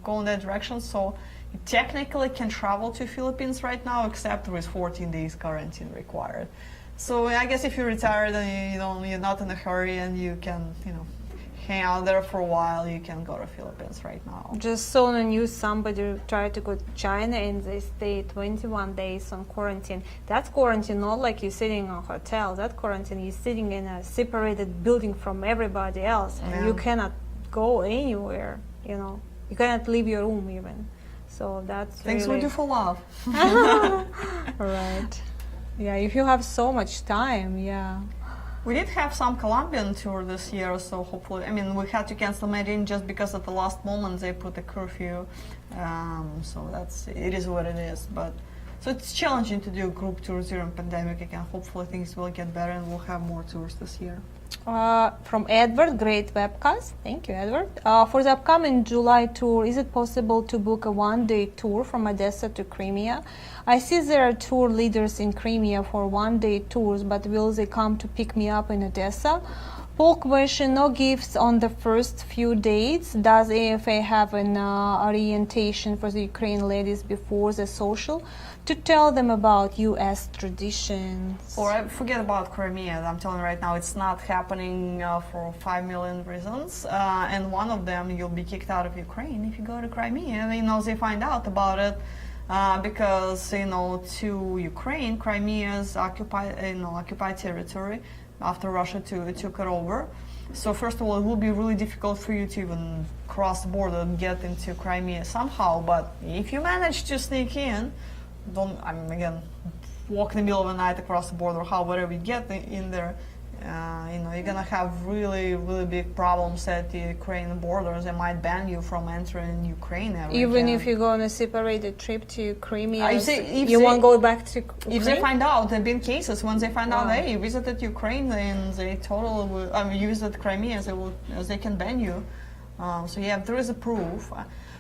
going that direction, so you technically can travel to Philippines right now, except with 14 days quarantine required. So I guess if you're retired and you're not in a hurry and you can, hang out there for a while, you can go to Philippines right now. Just saw on the news somebody tried to go to China and they stayed 21 days on quarantine. That's quarantine, not like you're sitting in a hotel. That quarantine, you're sitting in a separated building from everybody else. And you cannot go anywhere, You cannot leave your room even. So that's things we do for love. Right. Yeah, if you have so much time, yeah. We did have some Colombian tour this year, so hopefully, we had to cancel Medellin just because at the last moment they put a curfew. So it is what it is. But so it's challenging to do group tours during pandemic again. Hopefully things will get better and we'll have more tours this year. From Edward, great webcast. Thank you, Edward. For the upcoming July tour, is it possible to book a one-day tour from Odessa to Crimea? I see there are tour leaders in Crimea for one-day tours, but will they come to pick me up in Odessa? Poll question, no gifts on the first few dates. Does AFA have an orientation for the Ukrainian ladies before the social to tell them about U.S. traditions? Or forget about Crimea. I'm telling you right now, it's not happening for 5 million reasons. And one of them, you'll be kicked out of Ukraine if you go to Crimea. They find out about it. Because to Ukraine, Crimea is occupied territory after Russia took it over. So first of all, it will be really difficult for you to even cross the border and get into Crimea somehow. But if you manage to sneak in, walk in the middle of the night across the border, whatever you get in there, you're gonna have really, really big problems at the Ukrainian borders. They might ban you from entering Ukraine. Even if you go on a separated trip to Crimea, you won't go back to Ukraine? If they find out, there have been cases when they find out, hey, you visited Ukraine, then they totally will, you visited Crimea, they can ban you. So there is a proof.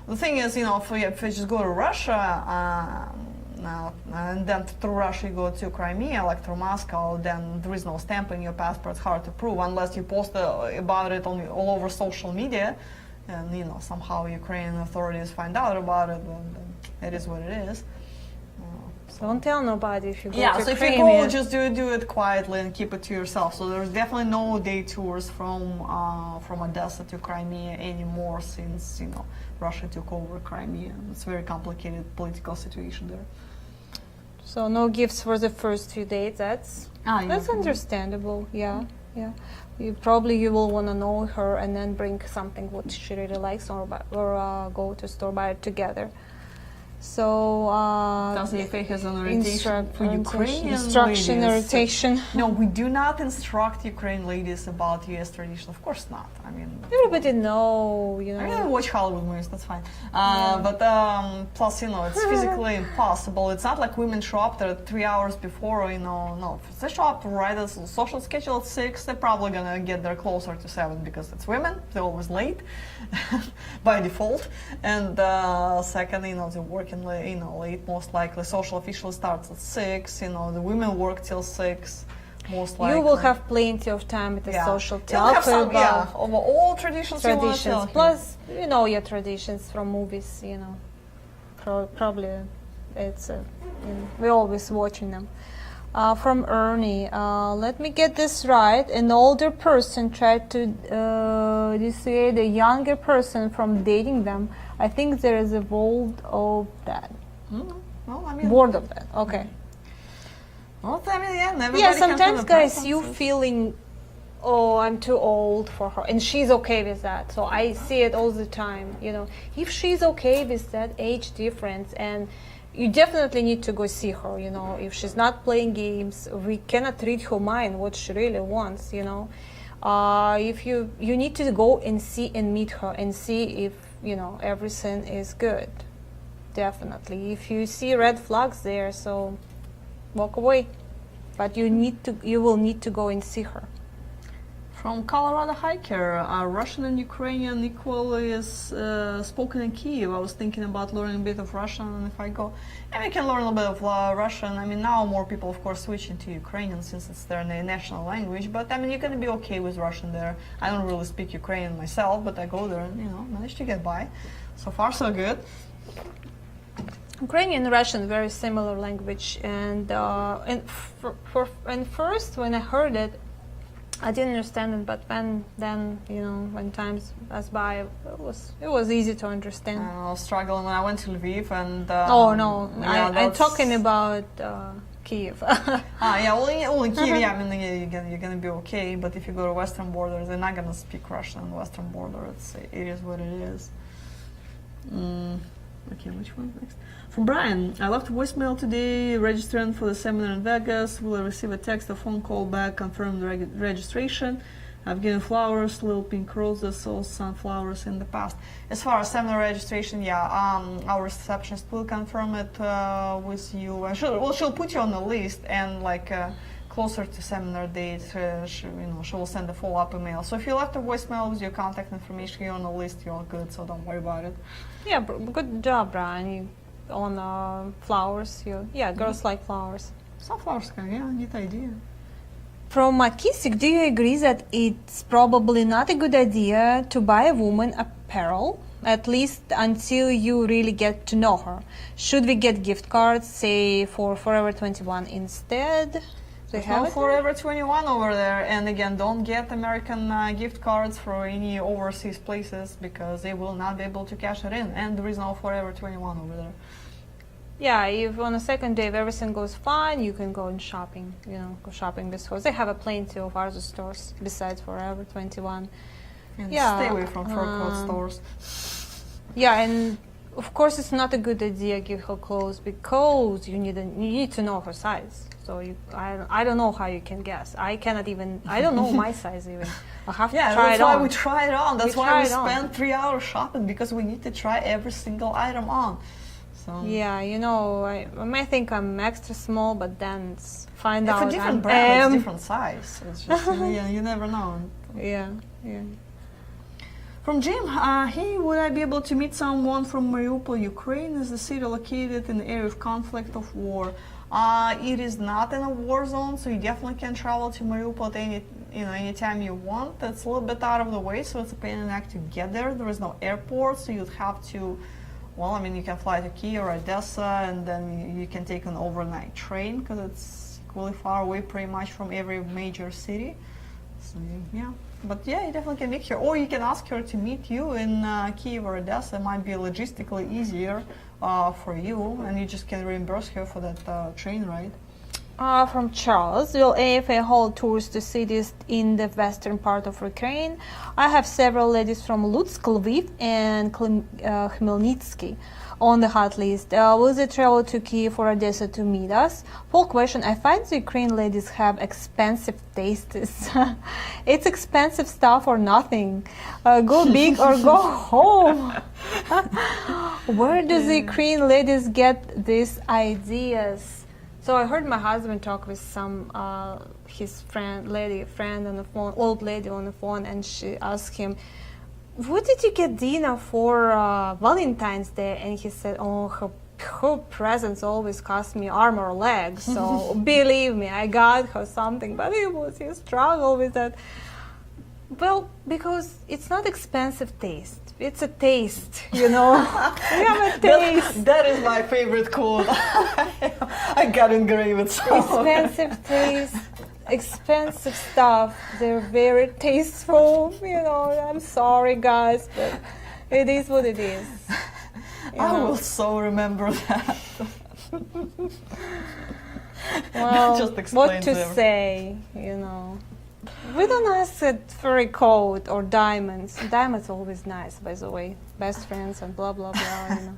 The thing is, if you just go to Russia, and then through Russia you go to Crimea, like through Moscow, then there is no stamp in your passport. It's hard to prove unless you post about it all over social media, and somehow Ukrainian authorities find out about it. And it is what it is. Don't tell nobody if you go to so if Crimea. you go, just do it quietly and keep it to yourself. So there's definitely no day tours from Odessa to Crimea anymore since Russia took over Crimea. It's a very complicated political situation there. So no gifts for the first few dates. That's understandable. Yeah. You will want to know her and then bring something what she really likes, or go to store, buy it together. So does the AFA has an orientation for Ukrainian instruction ladies? Orientation? No, we do not instruct Ukrainian ladies about U.S. tradition. Of course not. Everybody know, I watch Hollywood movies. That's fine. But plus, it's physically impossible. It's not like women show up there 3 hours before. No, if they show up right as a social schedule at 6, they're probably gonna get there closer to 7 because it's women. They're always late by default. And second, they work late, most likely. Social officially starts at 6. The women work till 6. Most likely. You will have plenty of time at the social You'll have talk some, about of all traditions you want to tell him. Plus, you know your traditions from movies, you know. Probably it's, we're always watching them. From Ernie, let me get this right. An older person tried to dissuade a younger person from dating them. I think there is a word of that. Well, I mean, Word of that, okay. Well, I mean, everybody Yeah, can sometimes, have guys, you preferences. feeling, oh, I'm too old for her, and she's okay with that. So I see it all the time. You know, if she's okay with that age difference, and you definitely need to go see her. You know, if she's not playing games, we cannot read her mind what she really wants. You know, if you need to go and see and meet her and see if everything is good. Definitely, if you see red flags there, so walk away. But you will need to go and see her. From Colorado hiker, Russian and Ukrainian equally is spoken in Kyiv. I was thinking about learning a bit of Russian, and if I go, and we can learn a bit of Russian. I mean, now more people, of course, switching to Ukrainian since it's their national language. But I mean, you're gonna be okay with Russian there. I don't really speak Ukrainian myself, but I go there and manage to get by. So far, so good. Ukrainian and Russian, very similar language, and first when I heard it, I didn't understand it, but when times pass by, it was easy to understand. I was struggling when I went to Lviv, and oh no, I'm talking about Kyiv. Well, in Kyiv, I mean, you're gonna be okay. But if you go to Western border, they're not gonna speak Russian on the Western border. It is what it is. Okay, which one next? From Brian, I left a voicemail today registering for the seminar in Vegas. Will I receive a text or phone call back confirming the registration? I've given flowers, little pink roses, all sunflowers in the past. As far as seminar registration, our receptionist will confirm it with you. She'll put you on the list, and closer to seminar date, she will send a follow-up email. So if you left a voicemail with your contact information, you're on the list, you're all good, so don't worry about it. Yeah, good job, Brian. On flowers, girls like flowers. Sunflowers, neat idea. From Makisik, do you agree that it's probably not a good idea to buy a woman apparel, at least until you really get to know her? Should we get gift cards, say for Forever 21 instead? There's no Forever 21 over there, and again, don't get American gift cards for any overseas places because they will not be able to cash it in, and there is no Forever 21 over there. Yeah, if on the second day if everything goes fine, you can go in shopping, go shopping with stores. They have plenty of other stores besides Forever 21. And stay away from fur coat stores. Yeah, and of course it's not a good idea to give her clothes because you need to know her size. So I don't know how you can guess. I don't know my size even. I have to try it on. That's why we try it on. That's why we spend 3 hours shopping, because we need to try every single item on. So. Yeah, I might think I'm extra small, but then find out it's a different brand, it's different size. It's just, you never know. Yeah. From Jim, hey, would I be able to meet someone from Mariupol, Ukraine? Is the city located in the area of conflict of war? It is not in a war zone, so you definitely can travel to Mariupol at anytime you want. It's a little bit out of the way, so it's a pain in the neck to get there. There is no airport, so you'd have to, you can fly to Kyiv or Odessa, and then you can take an overnight train because it's equally far away pretty much from every major city. So but you definitely can meet her, or you can ask her to meet you in Kyiv or Odessa. It might be logistically easier for you, and you just can reimburse her for that train ride. From Charles, will AFA hold tours to cities in the western part of Ukraine? I have several ladies from Lutsk, Lviv, and Khmelnytsky on the hot list. Will they travel to Kyiv or Odessa to meet us? Full question. I find the Ukrainian ladies have expensive tastes. It's expensive stuff or nothing. Go big or go home. Where do the Ukrainian ladies get these ideas? So I heard my husband talk with some his friend on the phone, old lady on the phone, and she asked him, "What did you get Dina for Valentine's Day?" And he said, "Oh, her presents always cost me arm or leg. So believe me, I got her something, but you struggle with that. Well, because it's not expensive taste. It's a taste, you know. We have a taste. That is my favorite quote. I got engraved. So. Expensive taste, expensive stuff. They're very tasteful, you know. I'm sorry, guys, but it is what it is. I will so remember that. Well, Just what explains to everything. say, you know. We don't ask it for a coat or diamonds. Diamonds always nice, by the way. Best friends and blah, blah, blah, you know.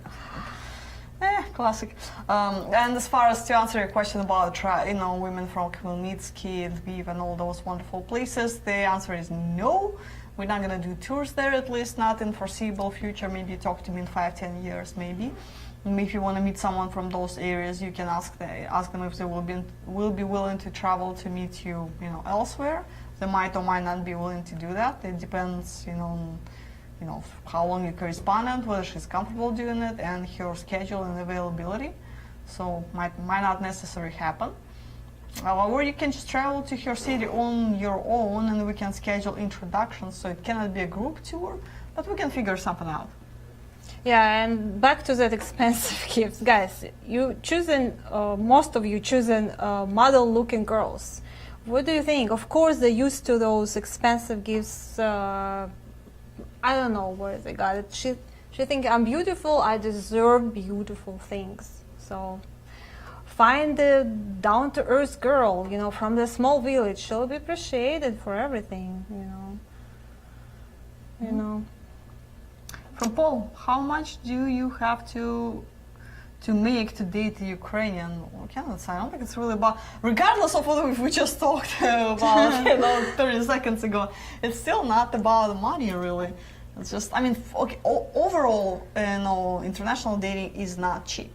Classic. And as far as to answer your question about women from Khmelnytsky, Lviv, and all those wonderful places, the answer is no. We're not going to do tours there, at least not in foreseeable future. Maybe talk to me in 5-10 years, maybe. And if you want to meet someone from those areas, you can ask them if they will be willing to travel to meet you, elsewhere. They might or might not be willing to do that. It depends, on how long you correspond, whether she's comfortable doing it, and her schedule and availability. So might not necessarily happen. Or you can just travel to her city on your own, and we can schedule introductions. So it cannot be a group tour, but we can figure something out. Yeah, and back to that expensive gifts, guys. Most of you choosing model-looking girls. What do you think? Of course, they're used to those expensive gifts. I don't know where they got it. She think I'm beautiful. I deserve beautiful things. So find the down-to-earth girl, from the small village. She'll be appreciated for everything, You know. From Paul, how much do you have to make to date a Ukrainian? Well, I cannot say. I don't think it's really about, regardless of what we just talked about 30 seconds ago, it's still not about the money, really. It's just, overall, international dating is not cheap.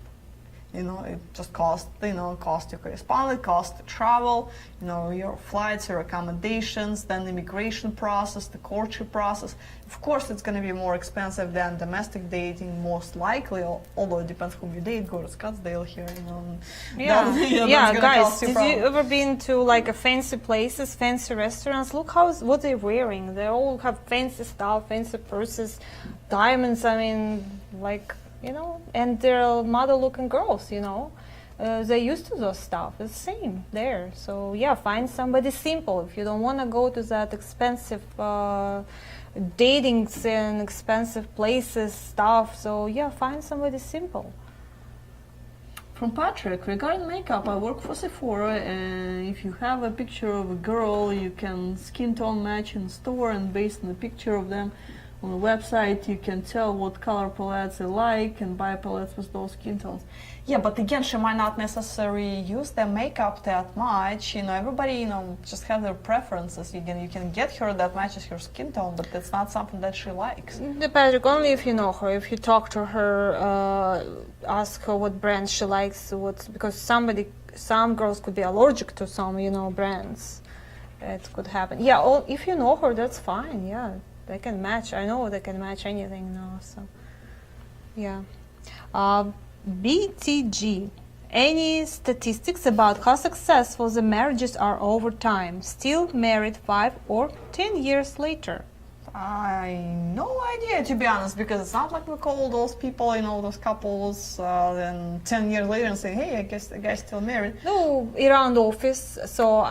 It just costs to correspond, it costs to travel, your flights, your accommodations, then the immigration process, the courtship process. Of course, it's going to be more expensive than domestic dating, most likely, although it depends who you date. Go to Scottsdale here, Yeah, guys, did you ever been to like a fancy places, fancy restaurants? Look what they're wearing. They all have fancy stuff, fancy purses, diamonds, and they're model-looking girls, they're used to those stuff. It's the same there. So yeah, find somebody simple. If you don't want to go to that expensive datings and expensive places stuff, so yeah, find somebody simple. From Patrick, regarding makeup, I work for Sephora, and if you have a picture of a girl, you can skin tone match in store, and based on the picture of them on the website, you can tell what color palettes they like and buy palettes with those skin tones. Yeah, but again, she might not necessarily use their makeup that much. Everybody, just have their preferences. You can get her that matches her skin tone, but that's not something that she likes. Patrick, only if you know her, if you talk to her, ask her what brand she likes, because some girls could be allergic to some, brands. It could happen. Yeah, if you know her, that's fine. Yeah. They can match. I know they can match anything now. So, yeah. BTG. Any statistics about how successful the marriages are over time? Still married 5 or 10 years later? No idea, to be honest, because it's not like we call those people, those couples, then 10 years later and say, hey, I guess the guy's still married. No, around office. So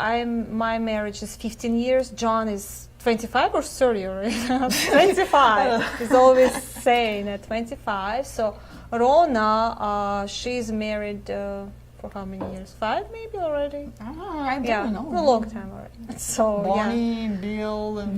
my marriage is 15 years. John is 25 or 30 already? 25. He's always saying at 25. So Rona, she's married for how many years? 5 maybe already? I don't know. A long time already. So Bonnie, Bill, and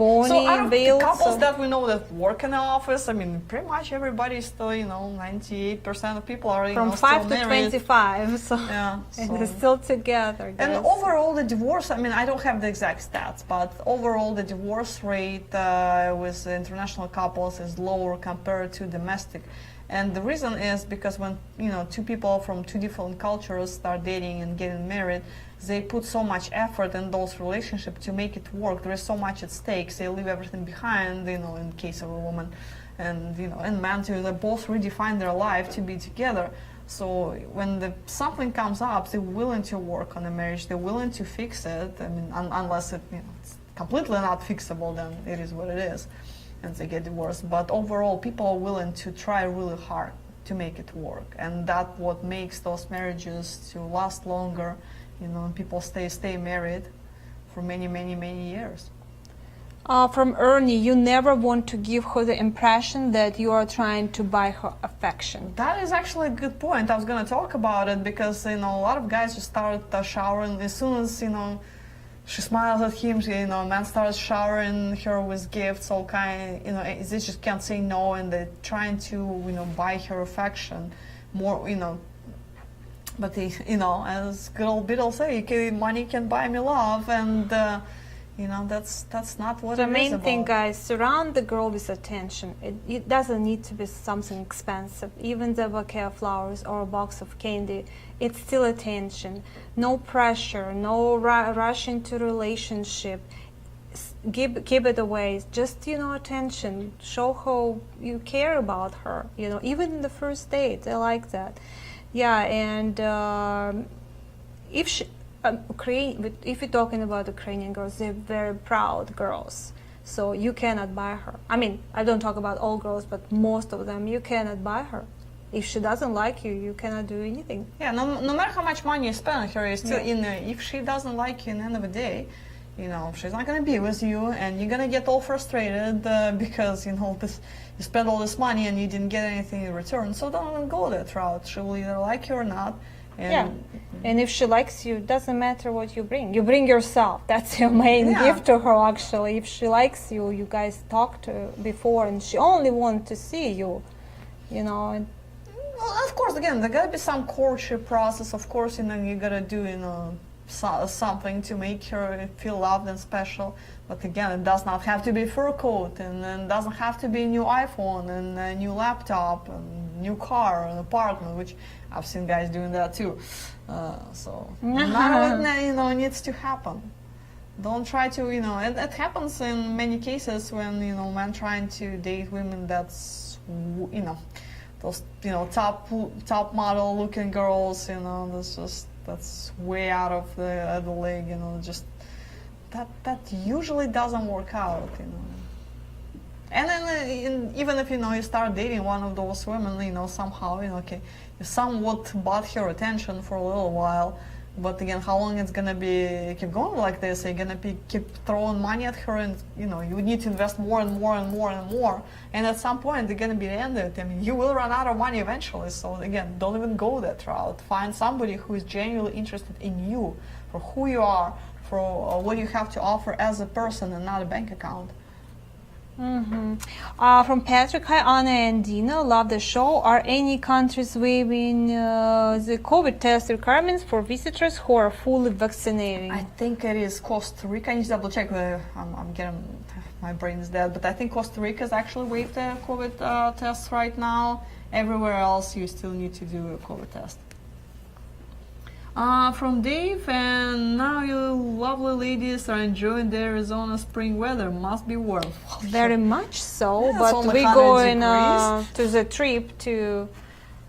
Bill. Couples that we know that work in the office. Pretty much everybody is still, 98% of people are from still 5 to married. 25. So yeah, and they're still together. And overall, the divorce. I don't have the exact stats, but overall, the divorce rate with international couples is lower compared to domestic. And the reason is because when two people from two different cultures start dating and getting married, they put so much effort in those relationships to make it work. There is so much at stake. They leave everything behind, in case of a woman, and and men too. They both redefine their life to be together. So when something comes up, they're willing to work on the marriage. They're willing to fix it. I mean, unless it's completely not fixable, then it is what it is, and they get divorced. But overall, people are willing to try really hard to make it work, and that's what makes those marriages to last longer. People stay married for many, many, many years. From Ernie, you never want to give her the impression that you are trying to buy her affection. That is actually a good point. I was going to talk about it because a lot of guys just start showering as soon as she smiles at him. Man starts showering her with gifts, all kind. They just can't say no, and they're trying to buy her affection more. But as good old Beatles say, money can buy me love, and. That's not what it is about. The main thing, guys, surround the girl with attention. It doesn't need to be something expensive. Even the bouquet of flowers or a box of candy, it's still attention. No pressure, no rush into relationship. Keep it away. Just, attention. Show how you care about her. Even in the first date, I like that. Yeah, and if you're talking about Ukrainian girls, they're very proud girls. So you cannot buy her. I mean, I don't talk about all girls, but most of them, you cannot buy her. If she doesn't like you, you cannot do anything. Yeah, no matter how much money you spend on her, still if she doesn't like you at the end of the day, she's not going to be with you, and you're going to get all frustrated because, you spend all this money and you didn't get anything in return. So don't go that route. She will either like you or not. And if she likes you, it doesn't matter what you bring. You bring yourself. That's your main gift to her, actually. If she likes you, you guys talked before, and she only wants to see you, And well, of course, again, there gotta be some courtship process. Of course, you gotta do, something to make her feel loved and special. But again, it does not have to be a fur coat, and it doesn't have to be a new iPhone and a new laptop and new car and apartment, which I've seen guys doing that too. So none of it, needs to happen. Don't try to, it happens in many cases when, men trying to date women that's, those, top model looking girls, that's way out of the league, just that usually doesn't work out, And then even if you start dating one of those women, somehow okay, you somewhat bought her attention for a little while, but again, how long it's gonna keep going like this? Are you gonna keep throwing money at her, and you need to invest more and more and more and more, and at some point they're gonna be ended. I mean, you will run out of money eventually. So again, don't even go that route. Find somebody who is genuinely interested in you for who you are, for what you have to offer as a person, and not a bank account. From Patrick, hi Anna and Dina, love the show. Are any countries waiving the COVID test requirements for visitors who are fully vaccinated? I think it is Costa Rica. I need to double check. I'm getting, my brain is dead, but I think Costa Rica has actually waived the COVID tests right now. Everywhere else, you still need to do a COVID test. From Dave, and now you lovely ladies are enjoying the Arizona spring weather. Must be warm. Very much so, Yeah, but we're going to the trip to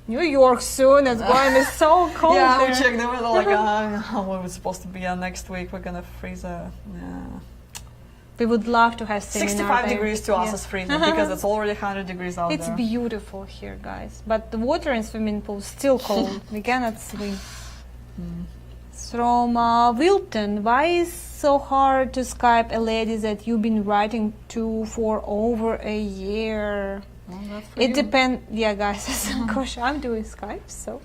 New York soon. It's going to be so cold Yeah, there. we checked the weather like, what was supposed to be next week. We're gonna freeze. We would love to have seminar 65 there. degrees to us is freezing because it's already 100 degrees out It's there. beautiful here, guys, but the water in swimming pool is still cold. We cannot swim. From Wilton, why is so hard to Skype a lady that you've been writing to for over a year? Well, that's for It you. depends. Yeah, guys, gosh, I'm doing Skype, so.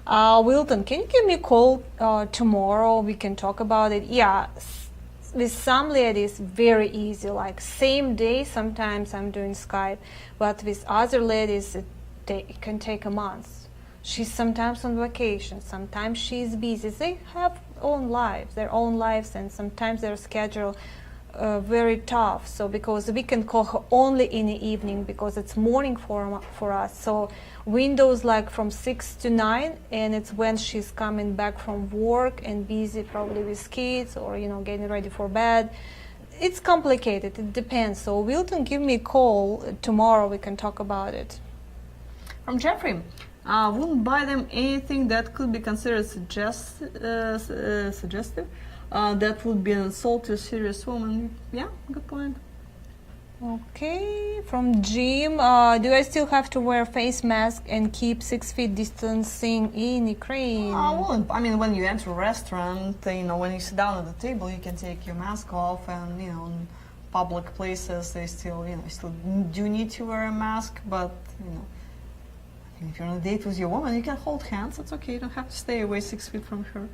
Wilton, can you give me a call tomorrow? We can talk about it. Yeah, with some ladies, very easy, like same day. Sometimes I'm doing Skype, but with other ladies, it can take a month. She's sometimes on vacation, sometimes she's busy. They have their own lives, and sometimes their schedule very tough. So because we can call her only in the evening because it's morning for us. So windows like from 6 to 9, and it's when she's coming back from work and busy probably with kids or getting ready for bed. It's complicated. It depends. So Wilton, give me a call tomorrow. We can talk about it. From Jeffrey. Wouldn't buy them anything that could be considered suggestive. That would be an insult to a serious woman. Yeah, good point. Okay, from Jim, do I still have to wear face mask and keep 6 feet distancing in Ukraine? I wouldn't. I mean, when you enter a restaurant, when you sit down at the table, you can take your mask off, and in public places, they still, still do need to wear a mask. But if you're on a date with your woman, you can hold hands. It's okay. You don't have to stay away 6 feet from her.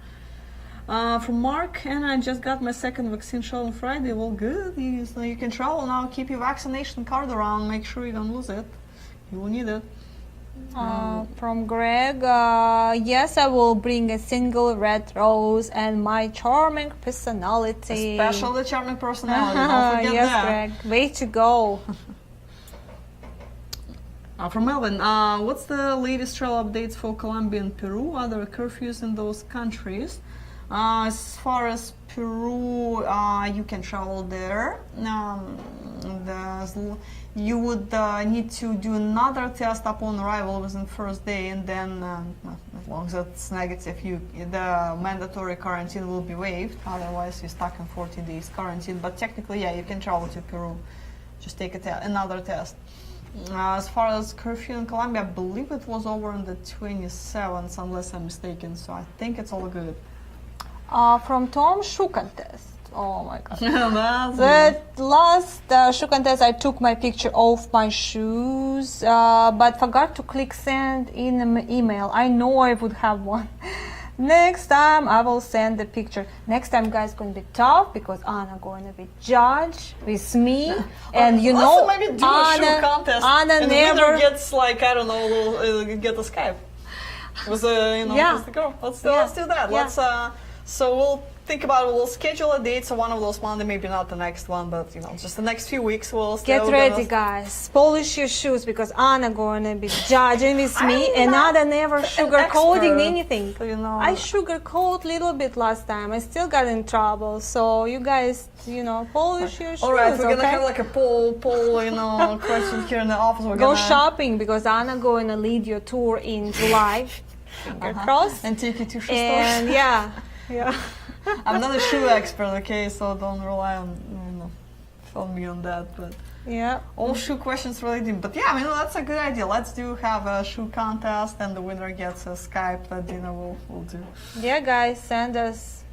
From Mark, and I just got my second vaccine shot on Friday. Well, good. You can travel now. Keep your vaccination card around. Make sure you don't lose it. You will need it. From Greg, yes, I will bring a single red rose and my charming personality. Especially charming personality. Don't forget yes, that. Greg. Way to go. From Melvin, what's the latest travel updates for Colombia and Peru? Are there curfews in those countries? As far as Peru, you can travel there. You would need to do another test upon arrival within the first day, and then as long as it's negative, the mandatory quarantine will be waived. Otherwise, you're stuck in 14 days quarantine. But technically, yeah, you can travel to Peru. Just take another test. As far as curfew in Colombia, I believe it was over on the 27th, unless I'm mistaken. So I think it's all good. From Tom, shoe contest. Oh my god. That's That last shoe contest, I took my picture of my shoes, but forgot to click send in an email. I know I would have one. Next time I will send the picture. Next time, guys, going to be tough because Anna going to be judge with me, and maybe do a shoe Anna, contest, Anna and never the winner gets like, I don't know, get a Skype with with the girl. Let's do that. Yeah. So we'll think about it. We'll schedule a date. So one of those Monday, maybe not the next one, but just the next few weeks. Get ready, guys. Polish your shoes because Anna gonna be judging with me, and Anna never sugarcoating anything. I sugarcoat little bit last time. I still got in trouble. So you guys, polish your shoes. All right, we're gonna have like a poll, question here in the office. Go shopping because Anna gonna lead your tour in July. Finger crossed. And take you to shoe stores. And yeah. I'm not a shoe expert, okay, so don't rely on me on that. But yeah, all shoe questions related. But yeah, that's a good idea. Let's have a shoe contest, and the winner gets a Skype that Dina will do. Yeah, guys,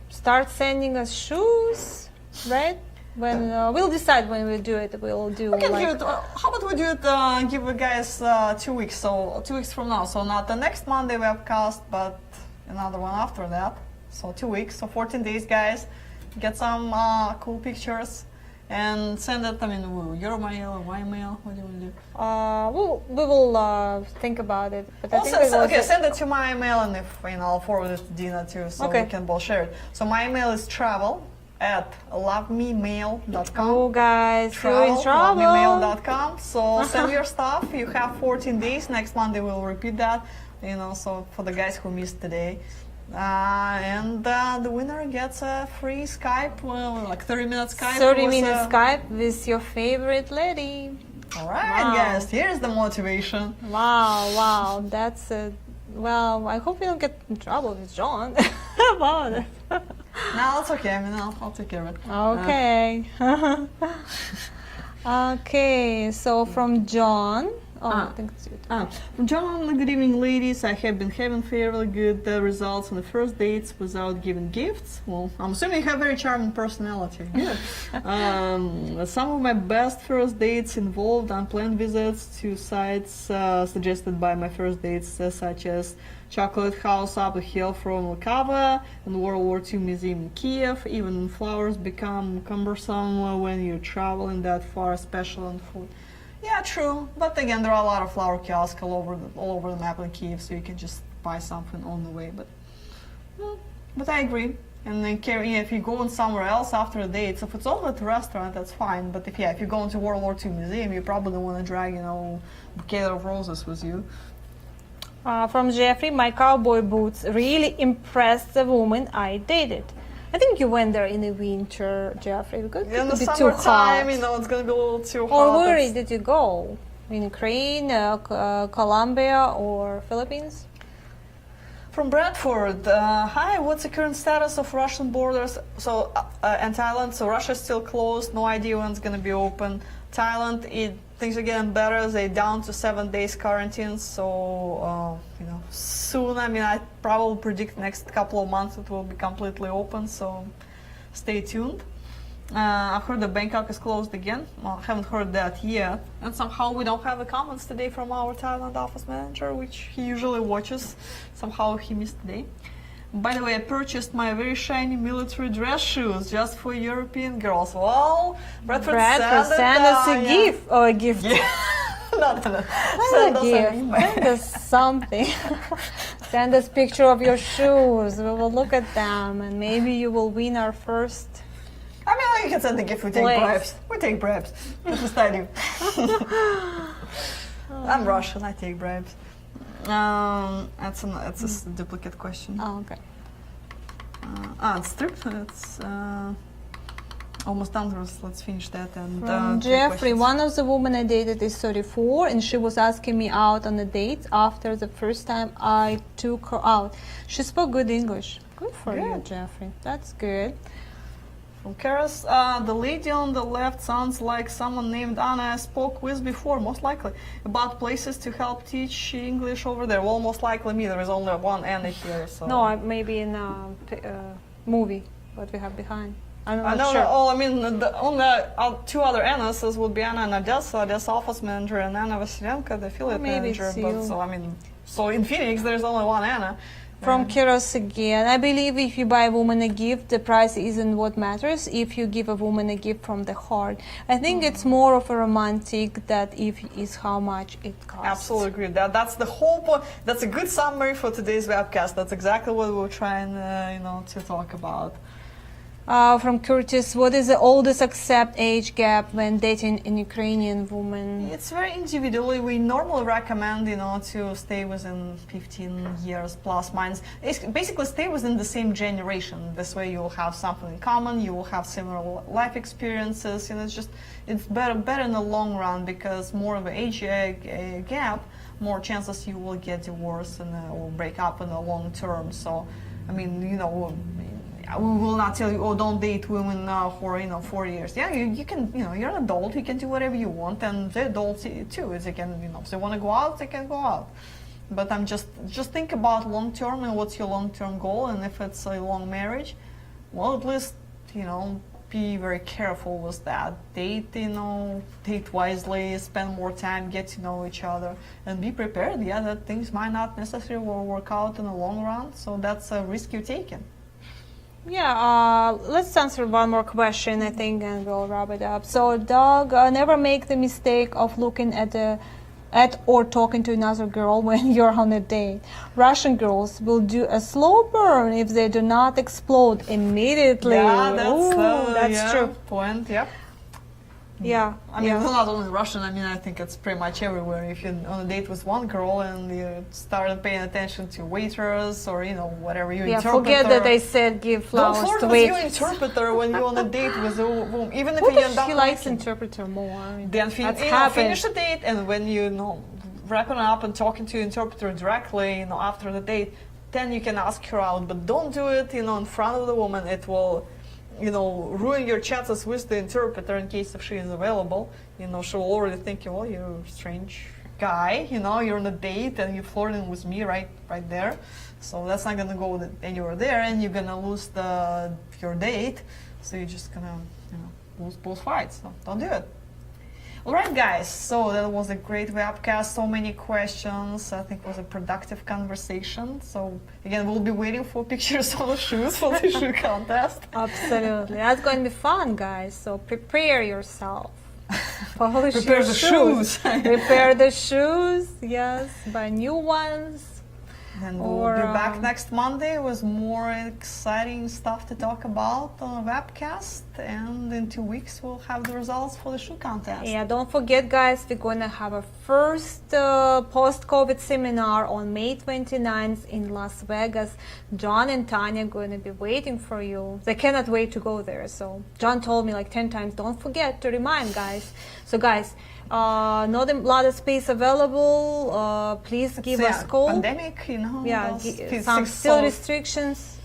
start sending us shoes, right? When we'll decide when we do it. We'll do. How about we do it? Give you guys 2 weeks. So 2 weeks from now. So not the next Monday webcast, but another one after that. So 2 weeks, so 14 days, guys. Get some cool pictures and send it. Your mail or my mail. What do you want to do? We will think about it. But I think send it to my email, and if I'll forward it to Dina too, so we can both share it. So my email is travel@lovememail.com. Oh, guys, you're in trouble. Lovememail.com. So send your stuff. You have 14 days. Next Monday we'll repeat that. So for the guys who missed today. And the winner gets a free Skype, like 30-minute Skype. 30-minute Skype with your favorite lady. All right, guys, here's the motivation. Wow, that's well, I hope you don't get in trouble with John about it. No, it's okay. I'll take care of it. Okay. Okay, so from John. I think it's good. John, good evening, ladies. I have been having fairly good results on the first dates without giving gifts. Well, I'm assuming you have a very charming personality. Good. Some of my best first dates involved unplanned visits to sites suggested by my first dates, such as Chocolate House up a hill from Lukava and World War II Museum in Kyiv. Even flowers become cumbersome when you travel in that far, especially on foot. Yeah, true. But again, there are a lot of flower kiosks all over the map in Kyiv, so you can just buy something on the way. But I agree. And then if you're going somewhere else after a date, so if it's all at a restaurant, that's fine. But if you're going to World War II Museum, you probably don't want to drag a bouquet of roses with you. From Jeffrey, my cowboy boots really impressed the woman I dated. I think you went there in the winter, Jeffrey, because it could be too hot. It's going to be a little too hot. Or where did you go? in Ukraine, Colombia, or Philippines? From Bradford, hi, what's the current status of Russian borders and Thailand? So Russia's still closed, no idea when it's going to be open. Thailand, things are getting better, they're down to 7 days quarantine, so soon, I probably predict next couple of months it will be completely open, so stay tuned. I've heard that Bangkok is closed again. Well, I haven't heard that yet. And somehow we don't have the comments today from our Thailand office manager, which he usually watches. Somehow he missed today. By the way, I purchased my very shiny military dress shoes just for European girls. Well, Bradford send us a gift or a gift. Yeah. no. Send us something. Send us picture of your shoes. We will look at them and maybe you will win our first. You can send a gift. We take bribes. We take bribes. That's what I do. I'm Russian. I take bribes. That's a duplicate question. Oh, okay. It's stripped. It's almost done. Let's finish that. And From Jeffrey, one of the women I dated is 34, and she was asking me out on a date after the first time I took her out. She spoke good English. Good for you, Jeffrey. That's good. From Karas, the lady on the left sounds like someone named Anna I spoke with before, most likely, about places to help teach English over there. Well, most likely me, there is only one Anna here. So. No, maybe in a movie, what we have behind. I'm not sure. The only two other Annas would be Anna in Odessa office manager, and Anna Vasilenko, the affiliate manager. So in Phoenix, there's only one Anna. From Kiros again, I believe if you buy a woman a gift, the price isn't what matters. If you give a woman a gift from the heart, I think it's more of a romantic that is how much it costs. Absolutely agree. That's the whole point. That's a good summary for today's webcast. That's exactly what we're trying, to talk about. From Curtis, what is the oldest accept age gap when dating an Ukrainian woman? It's very individually. We normally recommend, to stay within 15 years plus minus. Basically, stay within the same generation. This way, you will have something in common. You will have similar life experiences. It's better in the long run because more of an age gap, more chances you will get divorced and will break up in the long term. So, we will not tell you, don't date women for 4 years. Yeah, you can, you're an adult, you can do whatever you want, and they're adults too. They can, if they want to go out, they can go out. But I'm just think about long term and what's your long term goal, and if it's a long marriage, well, at least be very careful with that. Date wisely, spend more time, get to know each other, and be prepared. Yeah, that things might not necessarily work out in the long run. So that's a risk you're taking. Yeah, let's answer one more question, I think, and we'll wrap it up. So, Doug, never make the mistake of looking at or talking to another girl when you're on a date. Russian girls will do a slow burn if they do not explode immediately. Yeah, that's true. Point. Yep. Yeah. It's not only Russian. I think it's pretty much everywhere. If you're on a date with one girl and you start paying attention to waiters or whatever you interpreter. Forget that I said give flowers to waiters. Don't flirt with your interpreter when you're on a date with a woman. Even if you end up he likes interpreter more. Then finish the date, and when wrapping up and talking to your interpreter directly, after the date, then you can ask her out. But don't do it, in front of the woman. It will. Ruin your chances with the interpreter in case if she is available. She'll already think, well, you're a strange guy, you're on a date and you're flirting with me right there. So that's not gonna go anywhere there, and you're gonna lose your date. So you're just gonna, lose both fights. So don't do it. Alright guys, so that was a great webcast, so many questions. I think it was a productive conversation. So again, we'll be waiting for pictures of the shoes for the shoe contest. Absolutely, that's going to be fun, guys, so prepare yourself. Prepare the shoes. Prepare the shoes, yes, buy new ones. And we'll be back next Monday with more exciting stuff to talk about on a webcast. And in 2 weeks, we'll have the results for the shoe contest. Yeah, don't forget, guys, we're going to have a first post-COVID seminar on May 29th in Las Vegas. John and Tanya are going to be waiting for you. They cannot wait to go there. So John told me like 10 times, don't forget to remind, guys. So, guys, Not a lot of space available. Please give us a call. Pandemic, you know. Yeah, those some physics still so- restrictions,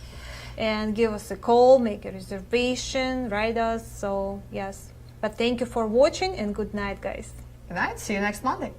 and give us a call, make a reservation, write us. So yes, but thank you for watching and good night, guys. Good night. See you next Monday.